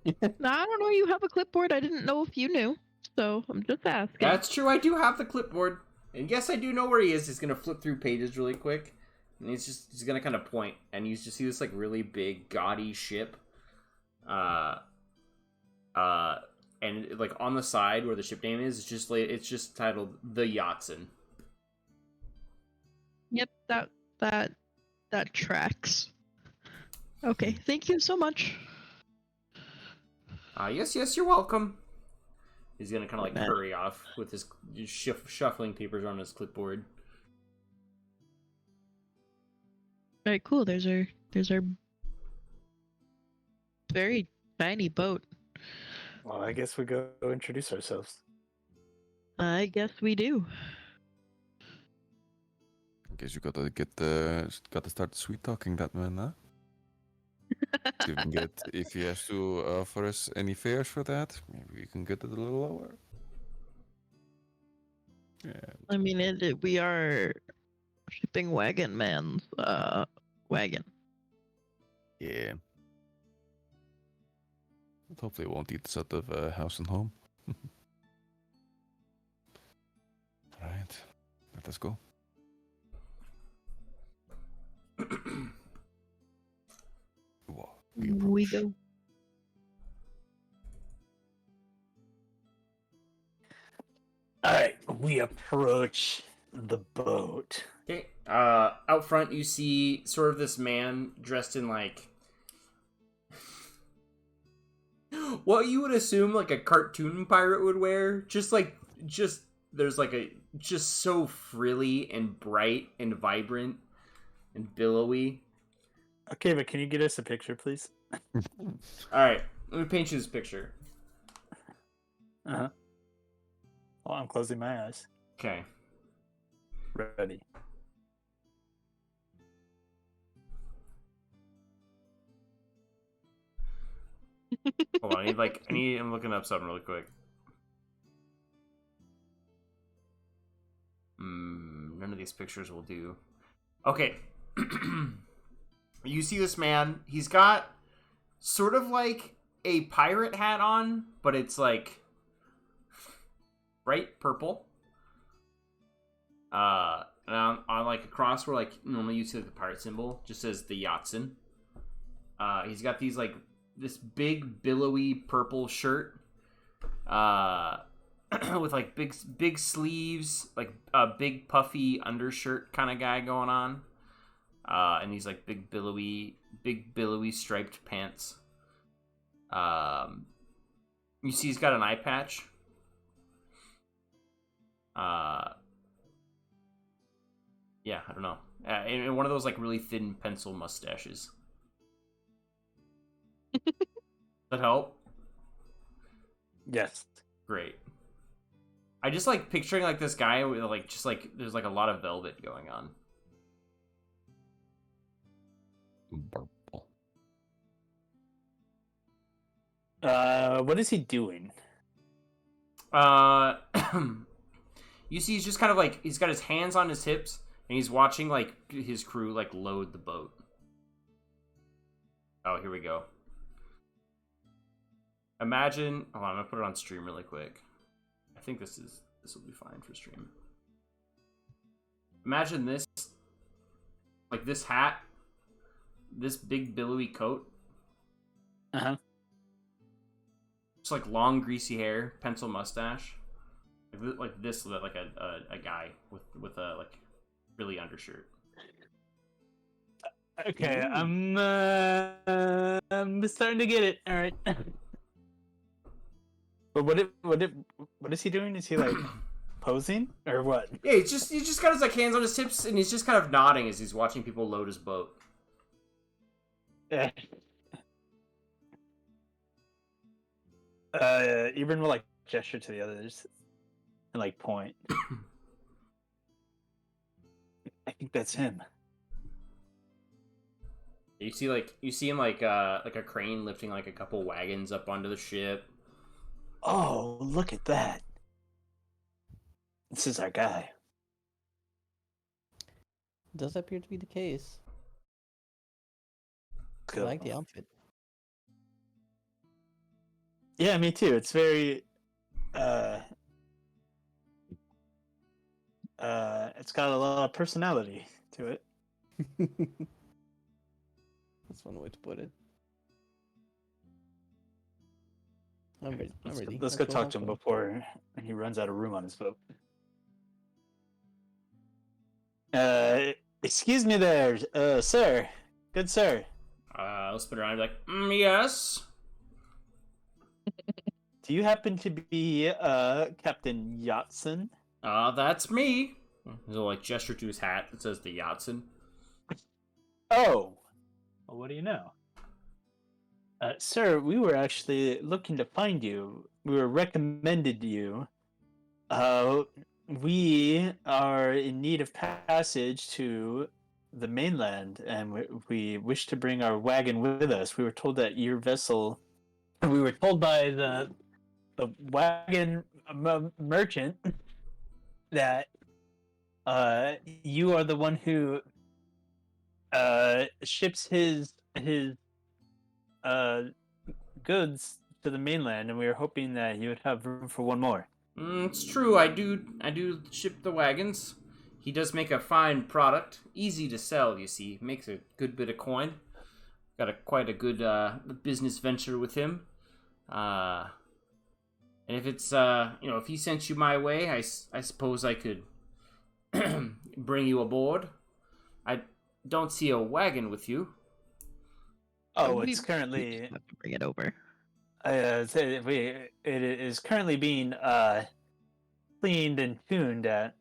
Speaker 3: No, I don't know. You have a clipboard. I didn't know if you knew, so I'm just asking.
Speaker 1: That's true. I do have the clipboard, and yes, I do know where he is. He's gonna flip through pages really quick, and he's gonna kind of point, and you just see this like really big, gaudy ship, and like on the side where the ship name is, it's just titled the Yatsen.
Speaker 3: Yep, that tracks. Okay, thank you so much.
Speaker 1: Yes, you're welcome. He's gonna kind of like hurry off with his shuffling papers on his clipboard.
Speaker 3: Alright, cool. There's our very tiny boat.
Speaker 5: Well, I guess we go introduce ourselves.
Speaker 3: I guess we do.
Speaker 2: I guess you gotta start sweet talking that man, huh? See if we can get, if he has to offer us any fares for that, maybe we can get it a little lower. Yeah.
Speaker 3: I mean, we are shipping wagon man's wagon.
Speaker 2: Yeah. But hopefully it won't eat us out of house and home. Alright, let us go.
Speaker 3: We go.
Speaker 5: Alright, we approach the boat.
Speaker 1: Okay. Out front, you see sort of this man dressed in like what you would assume like a cartoon pirate would wear. Just there's like just so frilly and bright and vibrant and billowy.
Speaker 5: Okay, but can you get us a picture, please?
Speaker 1: All right, let me paint you this picture.
Speaker 5: Uh-huh. Well, I'm closing my eyes.
Speaker 1: Okay.
Speaker 5: Ready.
Speaker 1: Hold on, I'm looking up something really quick. None of these pictures will do. Okay. You see this man, he's got sort of like a pirate hat on, but it's like bright purple. And on like across where like normally you see like the pirate symbol, just says the Yatsen. He's got these like this big billowy purple shirt, with like big sleeves, like a big puffy undershirt kind of guy going on, and these like big billowy striped pants. You see he's got an eye patch. Yeah, I don't know. And one of those like really thin pencil mustaches. Does that help?
Speaker 5: Yes.
Speaker 1: Great. I just like picturing like this guy with like just like there's like a lot of velvet going on.
Speaker 2: Purple.
Speaker 5: What is he doing?
Speaker 1: You see he's just kind of like he's got his hands on his hips and he's watching like his crew like load the boat. Oh, here we go. Imagine, oh, I'm gonna put it on stream really quick. I think this will be fine for stream. Imagine this, like this hat, this big billowy coat. Just like long greasy hair, pencil mustache, like this, like a guy with a like really undershirt.
Speaker 5: Okay, I'm starting to get it. All right. But what is he doing? Is he like posing or what?
Speaker 1: Yeah, he's just got his like hands on his hips and he's just kind of nodding as he's watching people load his boat.
Speaker 5: Yeah. Ibram will like gesture to the others and like point. I think that's him.
Speaker 1: You see him like a crane lifting like a couple wagons up onto the ship.
Speaker 5: Oh, look at that. This is our guy.
Speaker 4: Does appear to be the case. I
Speaker 5: Cool.
Speaker 4: like the outfit.
Speaker 5: Yeah, me too. It's very it's got a lot of personality to it.
Speaker 4: That's one way to put it. I'm ready.
Speaker 5: Let's go talk to him before he runs out of room on his boat. Excuse me there, sir. Good sir.
Speaker 1: I'll spin around and be like, yes.
Speaker 5: Do you happen to be Captain Yatsen?
Speaker 1: That's me. He'll like gesture to his hat that says the Yatsen.
Speaker 5: Oh. Well, what do you know? Sir, we were actually looking to find you. We were recommended you. We are in need of passage to the mainland, and we wish to bring our wagon with us. We were told that your vessel... We were told by the wagon merchant that you are the one who ships his goods to the mainland, and we were hoping that you would have room for one more.
Speaker 1: It's true. I do ship the wagons. He does make a fine product, easy to sell. You see, makes a good bit of coin. Got quite a good business venture with him. And if it's if he sent you my way, I suppose I could bring you aboard. I don't see a wagon with you.
Speaker 5: Oh, it's currently
Speaker 3: bring it over.
Speaker 5: it is currently being cleaned and tuned at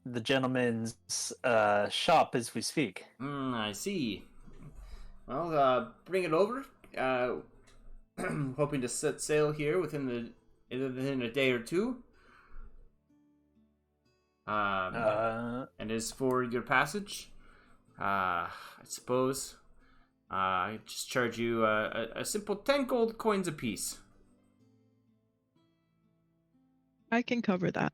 Speaker 5: the gentleman's shop as we speak.
Speaker 1: I see. Well, bring it over. Hoping to set sail here within a day or two. And as for your passage, I suppose I just charge you a simple 10 gold coins apiece.
Speaker 3: I can cover that.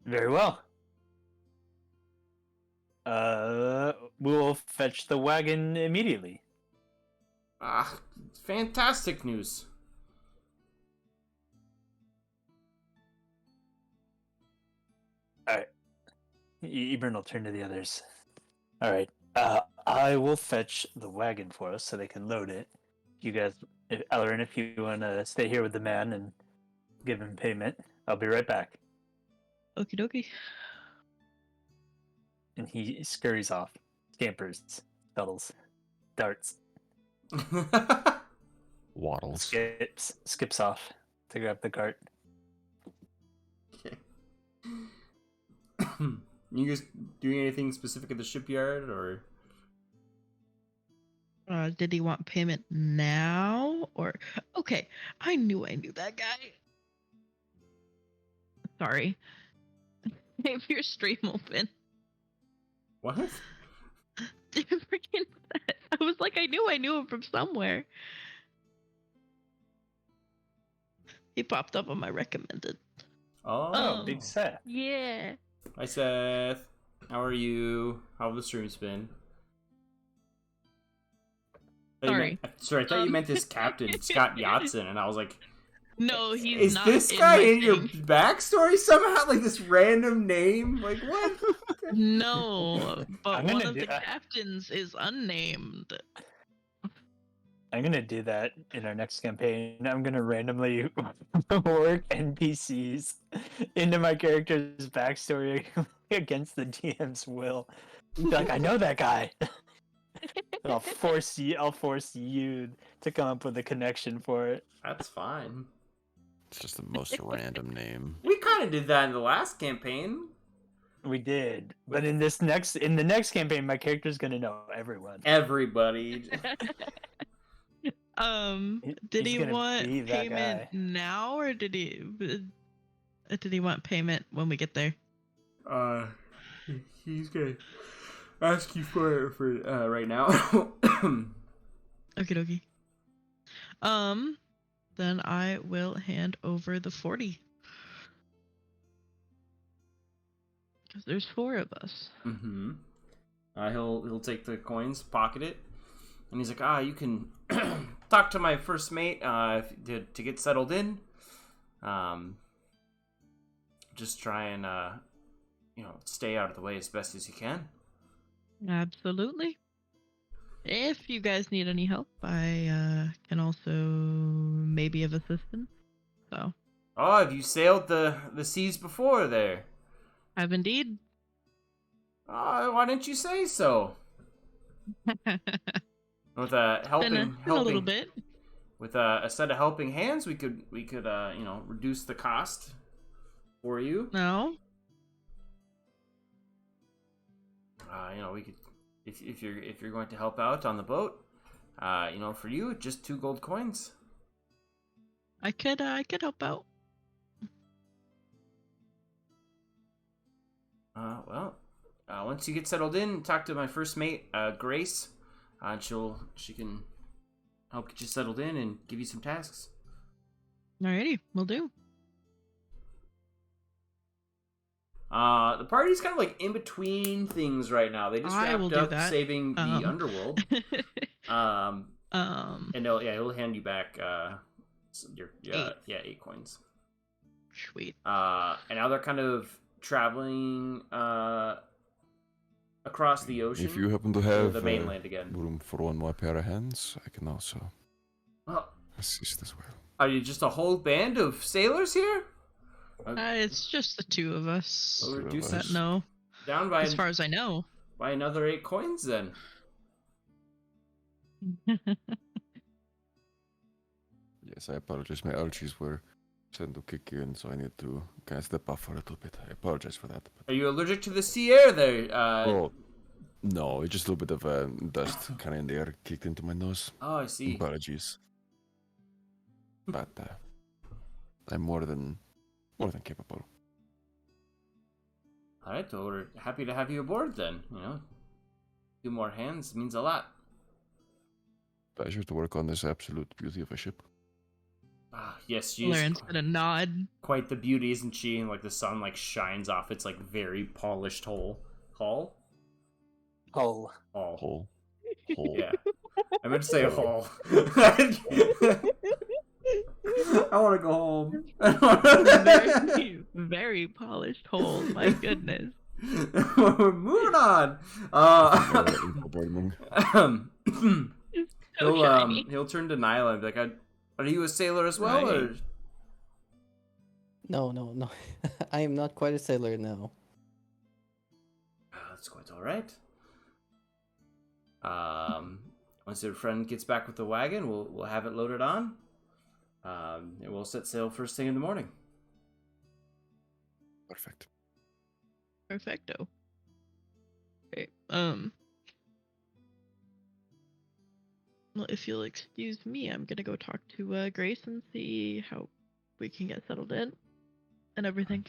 Speaker 5: Very well. We will fetch the wagon immediately.
Speaker 1: Fantastic news.
Speaker 5: All right. Ebron will turn to the others. All right. I will fetch the wagon for us so they can load it. You guys, Ellerin, if you want to stay here with the man and give him payment, I'll be right back.
Speaker 3: Okie dokie.
Speaker 5: And he scurries off, scampers, scuttles, darts,
Speaker 2: Waddles.
Speaker 5: skips off to grab the cart.
Speaker 1: Okay. You guys doing anything specific at the shipyard, or?
Speaker 3: Did he want payment now or? Okay, I knew that guy. Sorry. Have your stream open.
Speaker 1: What?
Speaker 3: Freaking! I was like, I knew him from somewhere. He popped up on my recommended.
Speaker 1: Oh,
Speaker 5: Big set.
Speaker 3: Yeah.
Speaker 1: Hi Seth. How are you? How have the streams been?
Speaker 3: Sorry.
Speaker 1: Sorry, I thought you meant this Captain Scott Yatson, and I was like,
Speaker 3: No, he's
Speaker 1: is
Speaker 3: not.
Speaker 1: this
Speaker 3: in
Speaker 1: guy
Speaker 3: my
Speaker 1: in your
Speaker 3: thing.
Speaker 1: backstory somehow? Like this random name? Like what?
Speaker 3: No, but
Speaker 5: I'm
Speaker 3: one
Speaker 5: gonna
Speaker 3: of
Speaker 5: do-
Speaker 3: the captains is unnamed.
Speaker 5: I'm gonna do that in our next campaign. I'm gonna randomly work NPCs into my character's backstory against the DM's will. Be like, I know that guy. And I'll force you to come up with a connection for it.
Speaker 1: That's fine.
Speaker 2: It's just the most random name.
Speaker 1: We kind of did that in the last campaign.
Speaker 5: We did, but in the next campaign, my character's gonna know everyone.
Speaker 1: Everybody.
Speaker 3: Did
Speaker 5: He's
Speaker 3: he
Speaker 5: gonna
Speaker 3: want
Speaker 5: be that
Speaker 3: payment
Speaker 5: guy.
Speaker 3: now, or did he want payment when we get there?
Speaker 1: He's gonna ask you for it for right now.
Speaker 3: Okie dokie. Then I will hand over the 40. Because there's 4 of us.
Speaker 1: Mm-hmm. He'll take the coins, pocket it, and he's like, you can talk to my first mate to get settled in. Just try and stay out of the way as best as you can.
Speaker 3: Absolutely. If you guys need any help, I can also maybe of assistance. So.
Speaker 1: Oh, have you sailed the seas before there?
Speaker 3: I've indeed.
Speaker 1: Oh, why didn't you say so? With a
Speaker 3: Been a little bit.
Speaker 1: With a set of helping hands, we could reduce the cost for you.
Speaker 3: No.
Speaker 1: We could, if you're going to help out on the boat, for you, just 2 gold coins.
Speaker 3: I could help out.
Speaker 1: Once you get settled in, talk to my first mate, Grace. She can help get you settled in and give you some tasks.
Speaker 3: Alrighty, will do.
Speaker 1: The party's kind of like in between things right now. They just
Speaker 3: I will
Speaker 1: wrapped
Speaker 3: do
Speaker 1: up
Speaker 3: that.
Speaker 1: saving the underworld.
Speaker 3: And
Speaker 1: he'll hand you back your 8 coins.
Speaker 3: Sweet.
Speaker 1: And now they're kind of traveling across the ocean.
Speaker 2: If you happen to have
Speaker 1: the mainland again.
Speaker 2: room for one more pair of hands, I can also
Speaker 1: Oh,
Speaker 2: assist as well.
Speaker 1: are you just a whole band of sailors here?
Speaker 3: It's just the 2 of us.
Speaker 1: We'll reduce
Speaker 2: Two of
Speaker 1: it
Speaker 2: us.
Speaker 3: No,
Speaker 1: down by
Speaker 3: as far as I know.
Speaker 1: by another 8 coins then.
Speaker 2: Yes, I apologize. My algaes were starting to kick in, so I need to kind of step off for a little bit. I apologize for that.
Speaker 1: Are you allergic to the sea air there?
Speaker 2: Oh, no, it's just a little bit of dust kind of in the air kicked into my nose.
Speaker 1: Oh, I see.
Speaker 2: Apologies. But I'm more than capable.
Speaker 1: All right, well, we're happy to have you aboard then. 2 more hands means a lot.
Speaker 2: Pleasure to work on this absolute beauty of a ship.
Speaker 1: Yes, she is
Speaker 3: Lauren's gonna nod.
Speaker 1: quite the beauty, isn't she? And like the sun shines off its very polished hull.
Speaker 5: Oh,
Speaker 2: Hole.
Speaker 1: Yeah. I meant to say hall. I want to go home.
Speaker 3: Very, very polished hole. My goodness.
Speaker 1: Moving on.
Speaker 2: Burning.
Speaker 3: So shiny.
Speaker 1: He'll turn to Nyla and be like, "Are you a sailor as well?" Or...
Speaker 3: Right.
Speaker 4: No. I am not quite a sailor now.
Speaker 1: That's quite all right. Once your friend gets back with the wagon, we'll have it loaded on. And we'll set sail first thing in the morning.
Speaker 2: Perfect.
Speaker 3: Perfecto. Okay. Well, if you'll excuse me, I'm gonna go talk to Grace and see how we can get settled in and everything.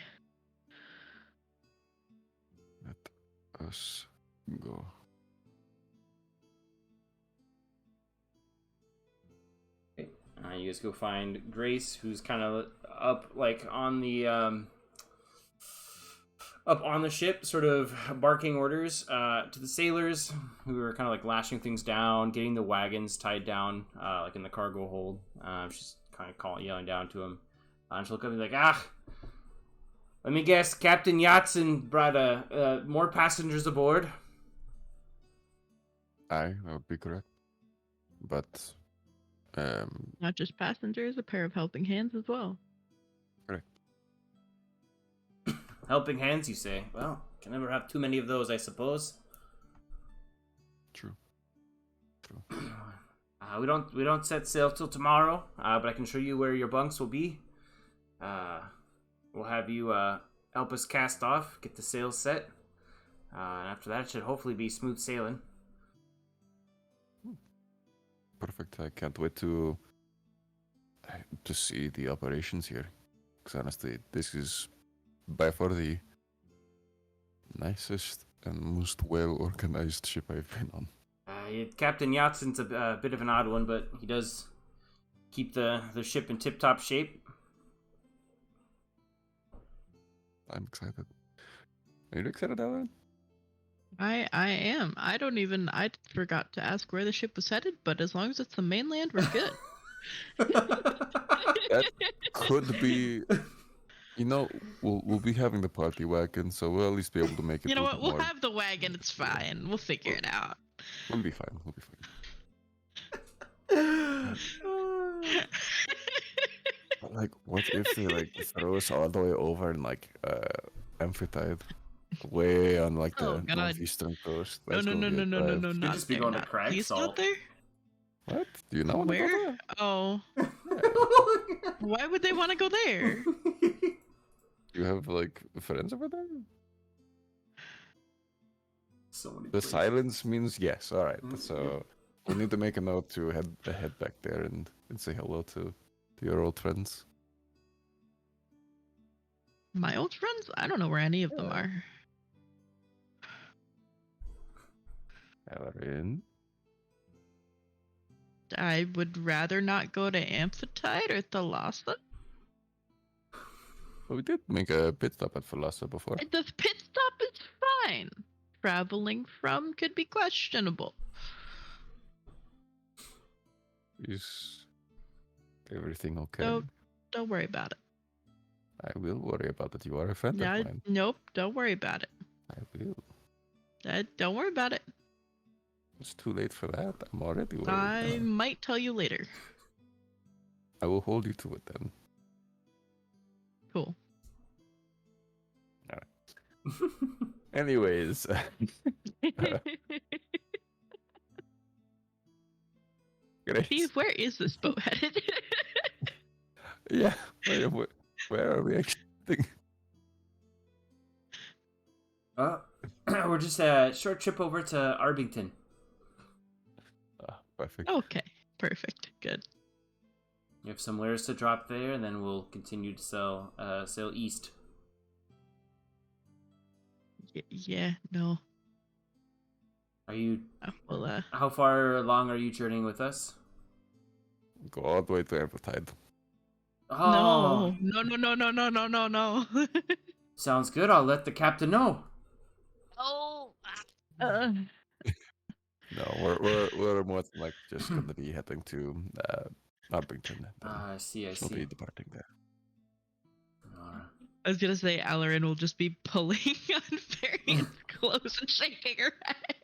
Speaker 2: Let us go.
Speaker 1: You guys go find Grace, who's kind of up, like on the up on the ship, sort of barking orders to the sailors, who are kind of like lashing things down, getting the wagons tied down, like in the cargo hold. She's kind of yelling down to him. And she'll look up and be like, let me guess, Captain Yatsen brought more passengers aboard.
Speaker 2: Aye, that would be correct. But
Speaker 3: Not just passengers, a pair of helping hands as well.
Speaker 2: correct.
Speaker 1: Helping hands, you say? Well, can never have too many of those, I suppose.
Speaker 2: True.
Speaker 1: We don't set sail till tomorrow, but I can show you where your bunks will be. We'll have you help us cast off, get the sails set, and after that, it should hopefully be smooth sailing.
Speaker 2: Perfect. I can't wait to see the operations here. Because honestly, this is by far the nicest and most well-organized ship I've been on.
Speaker 1: Captain Yatsen's a bit of an odd one, but he does keep the ship in tip-top shape.
Speaker 2: I'm excited. Are you excited, Alan?
Speaker 3: I am. I forgot to ask where the ship was headed, but as long as it's the mainland, we're good.
Speaker 2: That could be. You know, we'll be having the party wagon, so we'll at least be able to make it.
Speaker 3: You know
Speaker 2: a
Speaker 3: what?
Speaker 2: little
Speaker 3: We'll
Speaker 2: more.
Speaker 3: have the wagon. It's fine. We'll figure it out.
Speaker 2: We'll be fine. But, like, what if they like throw us all the way over in like Amphitide, way on like the
Speaker 3: Oh, God.
Speaker 2: northeastern coast?
Speaker 3: No,
Speaker 2: That's
Speaker 3: no,
Speaker 2: gonna
Speaker 3: no,
Speaker 2: be a
Speaker 3: no, no, no,
Speaker 2: drive.
Speaker 3: no,
Speaker 1: You'd
Speaker 3: not
Speaker 1: just be
Speaker 3: there.
Speaker 1: going to
Speaker 3: Not,
Speaker 1: Crag
Speaker 3: he's
Speaker 1: Salt.
Speaker 3: not there?
Speaker 2: What? Do you not want to go
Speaker 3: Where?
Speaker 2: there?
Speaker 3: Oh. Why would they want to go there?
Speaker 2: You have like friends over there?
Speaker 1: So many
Speaker 2: The
Speaker 1: places.
Speaker 2: silence means yes. All right.
Speaker 1: Mm,
Speaker 2: So we need to make a note to head back there and say hello to your old friends.
Speaker 3: My old friends? I don't know where any of them are.
Speaker 2: Aaron.
Speaker 3: I would rather not go to Amphitide or Thalassa.
Speaker 2: Well, we did make a pit stop at Thalassa before.
Speaker 3: The pit stop is fine. Traveling from could be questionable.
Speaker 2: Is everything okay?
Speaker 3: Don't worry about it.
Speaker 2: I will worry about it. You are a friend of mine.
Speaker 3: Nope, don't worry about it.
Speaker 2: I will.
Speaker 3: Don't worry about it.
Speaker 2: It's too late for that. I'm already worried.
Speaker 3: I might tell you later.
Speaker 2: I will hold you to it then.
Speaker 3: Cool.
Speaker 2: Anyways. Great.
Speaker 3: Steve, where is this boat headed?
Speaker 2: Yeah. Where are we actually?
Speaker 1: We're just a short trip over to Arbington.
Speaker 2: Perfect.
Speaker 3: Okay, perfect. Good.
Speaker 1: You have some wares to drop there, and then we'll continue to sail east.
Speaker 3: Yeah, no.
Speaker 1: Are you?
Speaker 3: Well,
Speaker 1: How far along are you journeying with us?
Speaker 2: Go all the way to Amphitide.
Speaker 1: Oh,
Speaker 3: no.
Speaker 1: sounds good. I'll let the captain know.
Speaker 3: Oh.
Speaker 2: No, we're more than like just gonna be heading to Arbington.
Speaker 1: I see, I
Speaker 2: We'll be
Speaker 1: see.
Speaker 2: departing there.
Speaker 1: Alright.
Speaker 3: I was gonna say Alarin will just be pulling on Varian's clothes and shaking her head.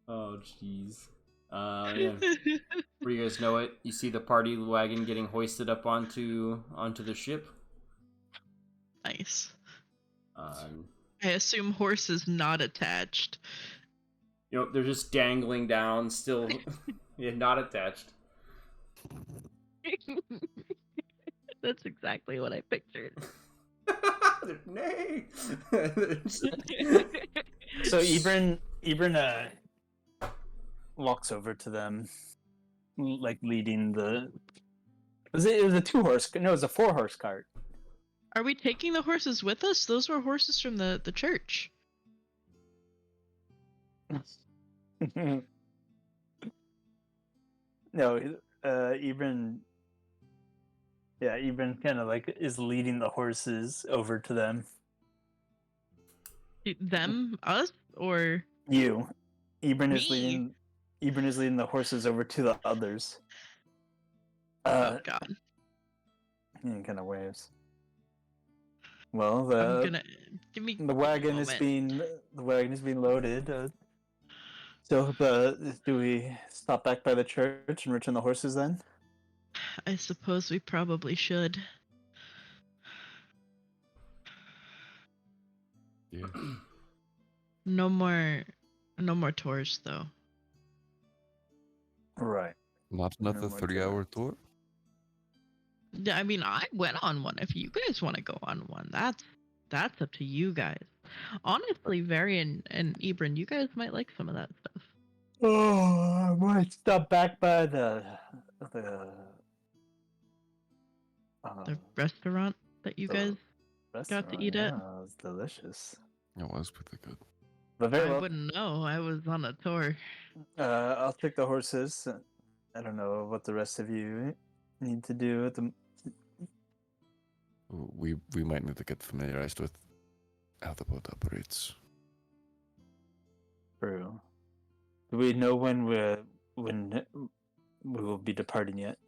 Speaker 1: Oh, jeez. Yeah. Before you guys know it, you see the party wagon getting hoisted up onto the ship.
Speaker 3: Nice.
Speaker 1: Um,
Speaker 3: I assume horse is not attached.
Speaker 1: they're just dangling down, still, yeah, not attached.
Speaker 3: That's exactly what I pictured.
Speaker 1: Nay.
Speaker 5: So Ibrin walks over to them, like leading the. It was a 2-horse? No, it was a 4-horse cart.
Speaker 3: Are we taking the horses with us? Those were horses from the church.
Speaker 5: No, Ibrin. Yeah, Ibrin kind of like is leading the horses over to them.
Speaker 3: Them? Us? Or
Speaker 5: You, Ibrin is
Speaker 3: me?
Speaker 5: leading the horses over to the others.
Speaker 3: Oh god.
Speaker 5: He kind of waves. Well,
Speaker 3: I'm gonna
Speaker 5: the wagon is being loaded. So, do we stop back by the church and return the horses then?
Speaker 3: I suppose we probably should.
Speaker 2: Yeah.
Speaker 3: No more tours though.
Speaker 5: Right.
Speaker 2: Not
Speaker 5: No
Speaker 2: another
Speaker 5: more
Speaker 2: 3-hour tour.
Speaker 3: Yeah, I mean, I went on one. If you guys want to go on one, that's up to you guys. Honestly, Varian and Ibrin, you guys might like some of that stuff.
Speaker 5: Oh, I might stop back by the
Speaker 3: The restaurant that you
Speaker 5: the
Speaker 3: guys
Speaker 5: restaurant.
Speaker 3: got to eat at.
Speaker 5: Yeah, it was delicious.
Speaker 2: It was pretty good.
Speaker 5: But very
Speaker 3: I
Speaker 5: well.
Speaker 3: wouldn't know. I was on a tour.
Speaker 5: I'll take the horses. I don't know what the rest of you need to do at the.
Speaker 2: We might need to get familiarized with how the boat operates.
Speaker 5: True. Do we know when we will be departing yet?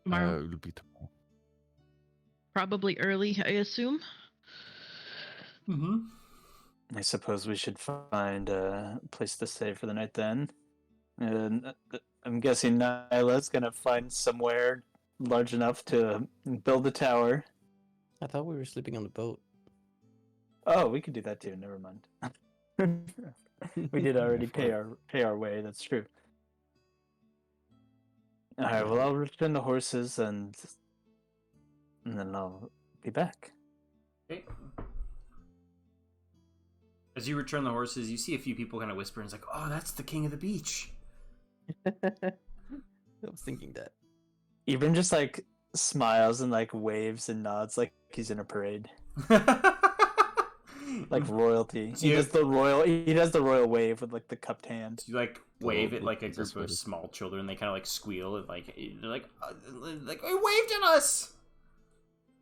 Speaker 3: Tomorrow,
Speaker 2: It'll be tomorrow.
Speaker 3: probably early, I assume.
Speaker 1: Mm-hmm.
Speaker 5: I suppose we should find a place to stay for the night then. And I'm guessing Nyla's gonna find somewhere large enough to build a tower.
Speaker 4: I thought we were sleeping on the boat.
Speaker 5: Oh, we could do that too. Never mind. We did already
Speaker 2: Yeah,
Speaker 5: pay our way. That's true. All right. Well, I'll return the horses and then I'll be back.
Speaker 1: Okay. As you return the horses, you see a few people kind of whisper, and it's like, "Oh, that's the king of the beach."
Speaker 4: I was thinking that.
Speaker 5: Even just like smiles and like waves and nods like he's in a parade, like royalty. He does the royal wave with like the cupped hand.
Speaker 1: You like wave at like a
Speaker 2: That's
Speaker 1: group of
Speaker 2: funny.
Speaker 1: small children. They kind of like squeal and like they're like "He waved at us."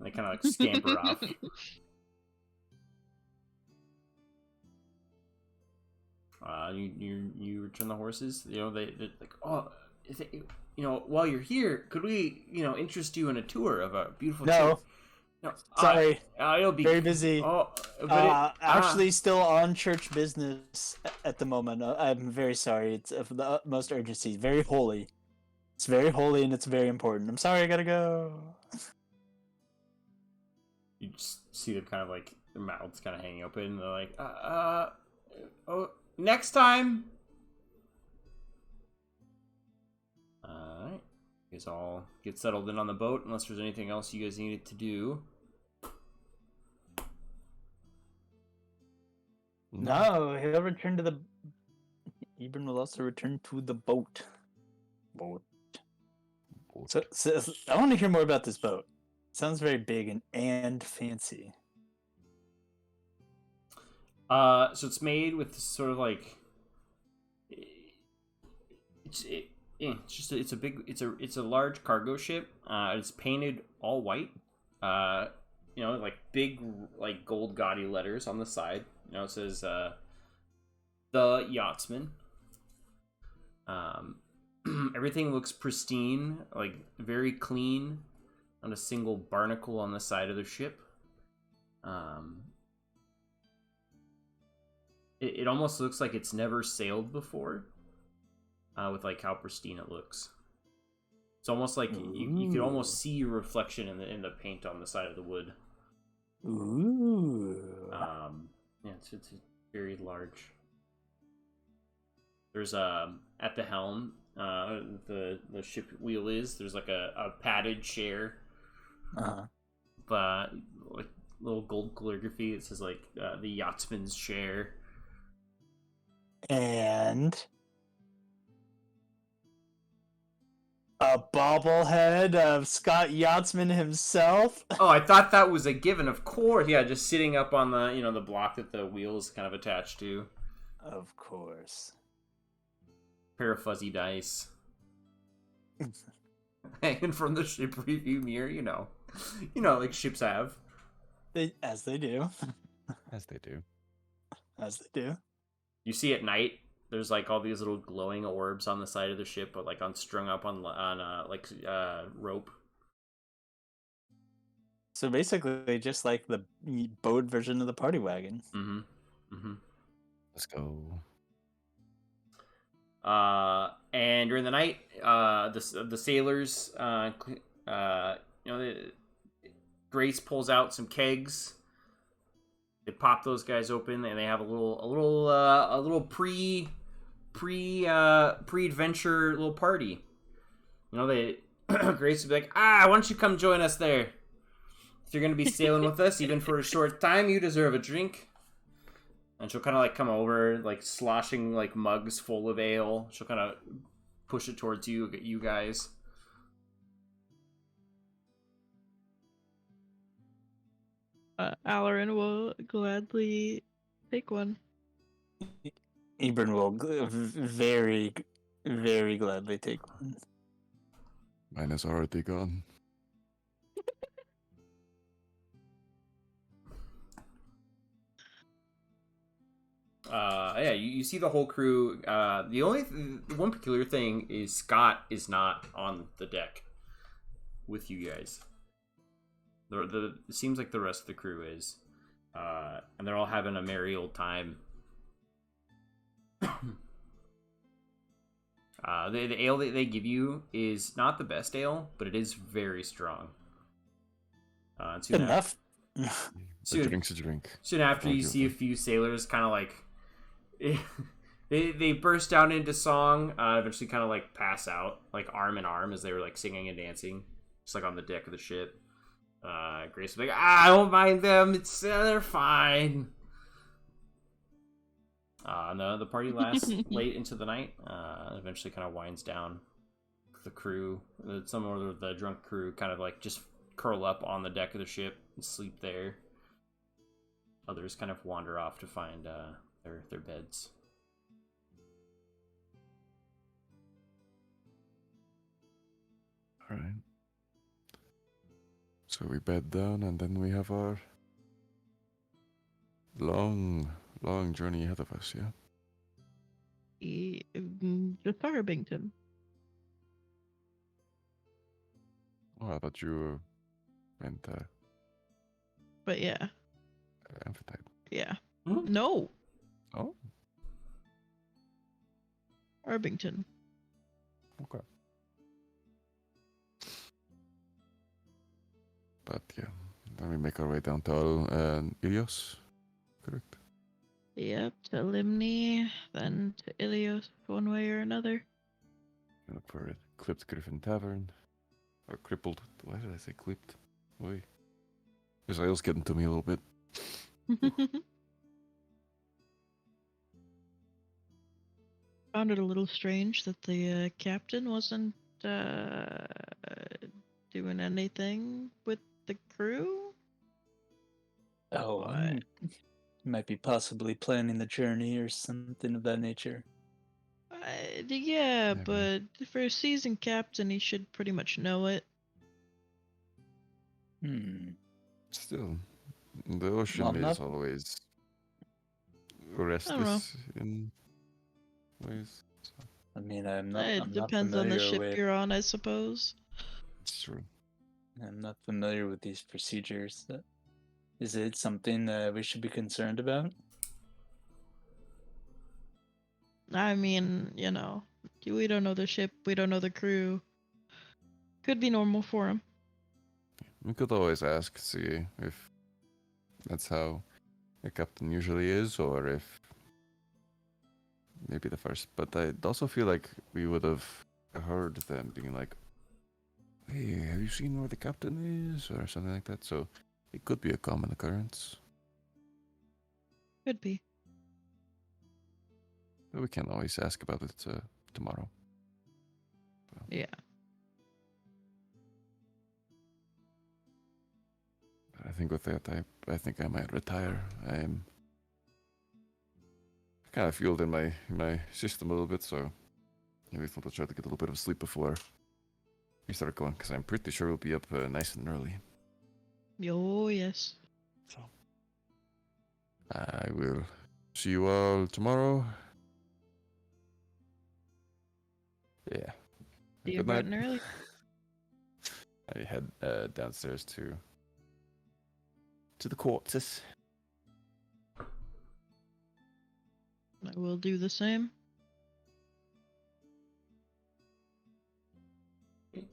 Speaker 1: And they kind of like scamper off. You return the horses. They're like, "Oh, while you're here, could we interest you in a tour of a beautiful
Speaker 5: No.
Speaker 1: church?" No,
Speaker 5: Sorry,
Speaker 1: it'll be
Speaker 5: very busy.
Speaker 1: Oh, but
Speaker 5: Actually, still on church business at the moment. I'm very sorry. It's of the utmost urgency. Very holy. It's very holy and it's very important. I'm sorry. I gotta go.
Speaker 1: you just see them kind of like their mouths kind of hanging open. And they're like, oh, next time. Alright. You guys all get settled in on the boat unless there's anything else you guys needed to do.
Speaker 5: No, he'll return to the. Ibn will also return to the boat. So I want to hear more about this boat. Sounds very big and fancy.
Speaker 1: So it's made with sort of like it's a large cargo ship. It's painted all white. Like big like gold gaudy letters on the side. It says the yachtsman. Everything looks pristine, like very clean. Not a single barnacle on the side of the ship. It almost looks like it's never sailed before, with like how pristine it looks. It's almost like you could almost see your reflection in the paint on the side of the wood.
Speaker 5: Ooh.
Speaker 1: Yeah, it's very large. There's at the helm, the ship wheel is. There's like a padded chair, but like little gold calligraphy. It says like the yachtsman's chair.
Speaker 5: And a bobblehead of Scott Yachtsman himself.
Speaker 1: Oh, I thought that was a given. Of course, yeah, just sitting up on the the block that the wheel is kind of attached to.
Speaker 5: Of course.
Speaker 1: Pair of fuzzy dice hanging from the ship review mirror. Like ships have.
Speaker 5: As they do.
Speaker 2: As they do.
Speaker 5: As they do.
Speaker 1: You see at night, there's like all these little glowing orbs on the side of the ship, but like strung up on rope.
Speaker 5: So basically, just like the boat version of the party wagon.
Speaker 2: Let's go.
Speaker 1: And during the night, the sailors, Grace pulls out some kegs. They pop those guys open, and they have a little pre-adventure little party. They Grace would be like, why don't you come join us there? If you're gonna be sailing with us, even for a short time, you deserve a drink. And she'll kind of like come over, like sloshing like mugs full of ale. She'll kind of push it towards you guys.
Speaker 3: Alarin will gladly take one.
Speaker 5: Ebron will very, very gladly take one.
Speaker 2: Mine is already gone.
Speaker 1: Yeah, you see the whole crew. The one peculiar thing is Scott is not on the deck with you guys. It seems like the rest of the crew is, and they're all having a merry old time. The ale that they give you is not the best ale, but it is very strong.
Speaker 5: Enough.
Speaker 2: Drink's a drink.
Speaker 1: Soon after, you see a few sailors kind of like they burst down into song. Eventually, kind of like pass out, like arm in arm, as they were like singing and dancing, just like on the deck of the ship. Grace was like, I don't mind them. They're fine. And the party lasts late into the night. Eventually, kind of winds down. The crew, some of the drunk crew, kind of like just curl up on the deck of the ship and sleep there. Others kind of wander off to find their beds.
Speaker 2: All right. So we bed down, and then we have our long journey ahead of us, yeah?
Speaker 3: Just Harbington.
Speaker 2: Oh, I thought you meant
Speaker 3: But yeah.
Speaker 2: Amphitype.
Speaker 3: Yeah.
Speaker 1: Hmm?
Speaker 3: No.
Speaker 2: Oh?
Speaker 3: Harbington.
Speaker 2: Okay. But yeah, then we make our way down to Ilios, correct?
Speaker 3: Yep, to Limni, then to Ilios, one way or another.
Speaker 2: Look for it. Clipped Griffin Tavern. Or crippled. Why did I say clipped? Wait. Israel's getting to me a little bit.
Speaker 3: Found it a little strange that the captain wasn't doing anything with the crew.
Speaker 5: Oh, might be possibly planning the journey or something of that nature.
Speaker 3: Yeah,
Speaker 2: Maybe.
Speaker 3: but for a seasoned captain, he should pretty much know it.
Speaker 2: Still, the ocean
Speaker 5: Well,
Speaker 2: is always restless in ways. So
Speaker 5: I mean, I'm not.
Speaker 3: It
Speaker 5: I'm not
Speaker 3: depends on the
Speaker 5: familiar
Speaker 3: ship
Speaker 5: with.
Speaker 3: you're on, I suppose.
Speaker 2: it's true.
Speaker 5: I'm not familiar with these procedures. Is it something that we should be concerned about?
Speaker 3: I mean, we don't know the ship, we don't know the crew. Could be normal for him.
Speaker 2: We could always ask, see if that's how a captain usually is, or if maybe the first. But I also feel like we would have heard them being like, "Hey, have you seen where the captain is?" or something like that. So it could be a common occurrence.
Speaker 3: Could be.
Speaker 2: But we can always ask about it tomorrow.
Speaker 3: Yeah.
Speaker 2: But I think with that, I think I might retire. I'm kind of fueled in my system a little bit, so maybe I'll try to get a little bit of sleep before we start going, because I'm pretty sure we'll be up nice and early.
Speaker 3: Oh, yes.
Speaker 2: So I will see you all tomorrow. Yeah.
Speaker 3: See you
Speaker 2: Good
Speaker 3: bright
Speaker 2: night.
Speaker 3: and early.
Speaker 2: I head downstairs to the quarters.
Speaker 3: I will do the same.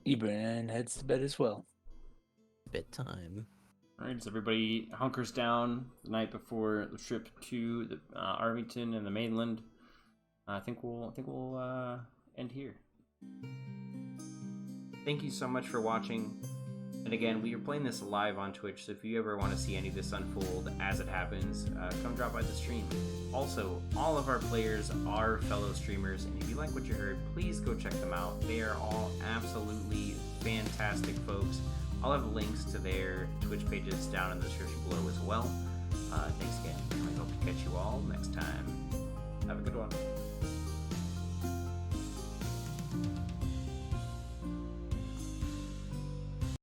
Speaker 5: Ibran heads to bed as well.
Speaker 4: Bedtime.
Speaker 1: All right, as everybody hunkers down the night before the trip to the Arlington and the mainland, I think we'll end here. Thank you so much for watching. And again, we are playing this live on Twitch, so if you ever want to see any of this unfold as it happens, come drop by the stream. Also, all of our players are fellow streamers, and if you like what you heard, please go check them out. They are all absolutely fantastic folks. I'll have links to their Twitch pages down in the description below as well. Thanks again, and I hope to catch you all next time.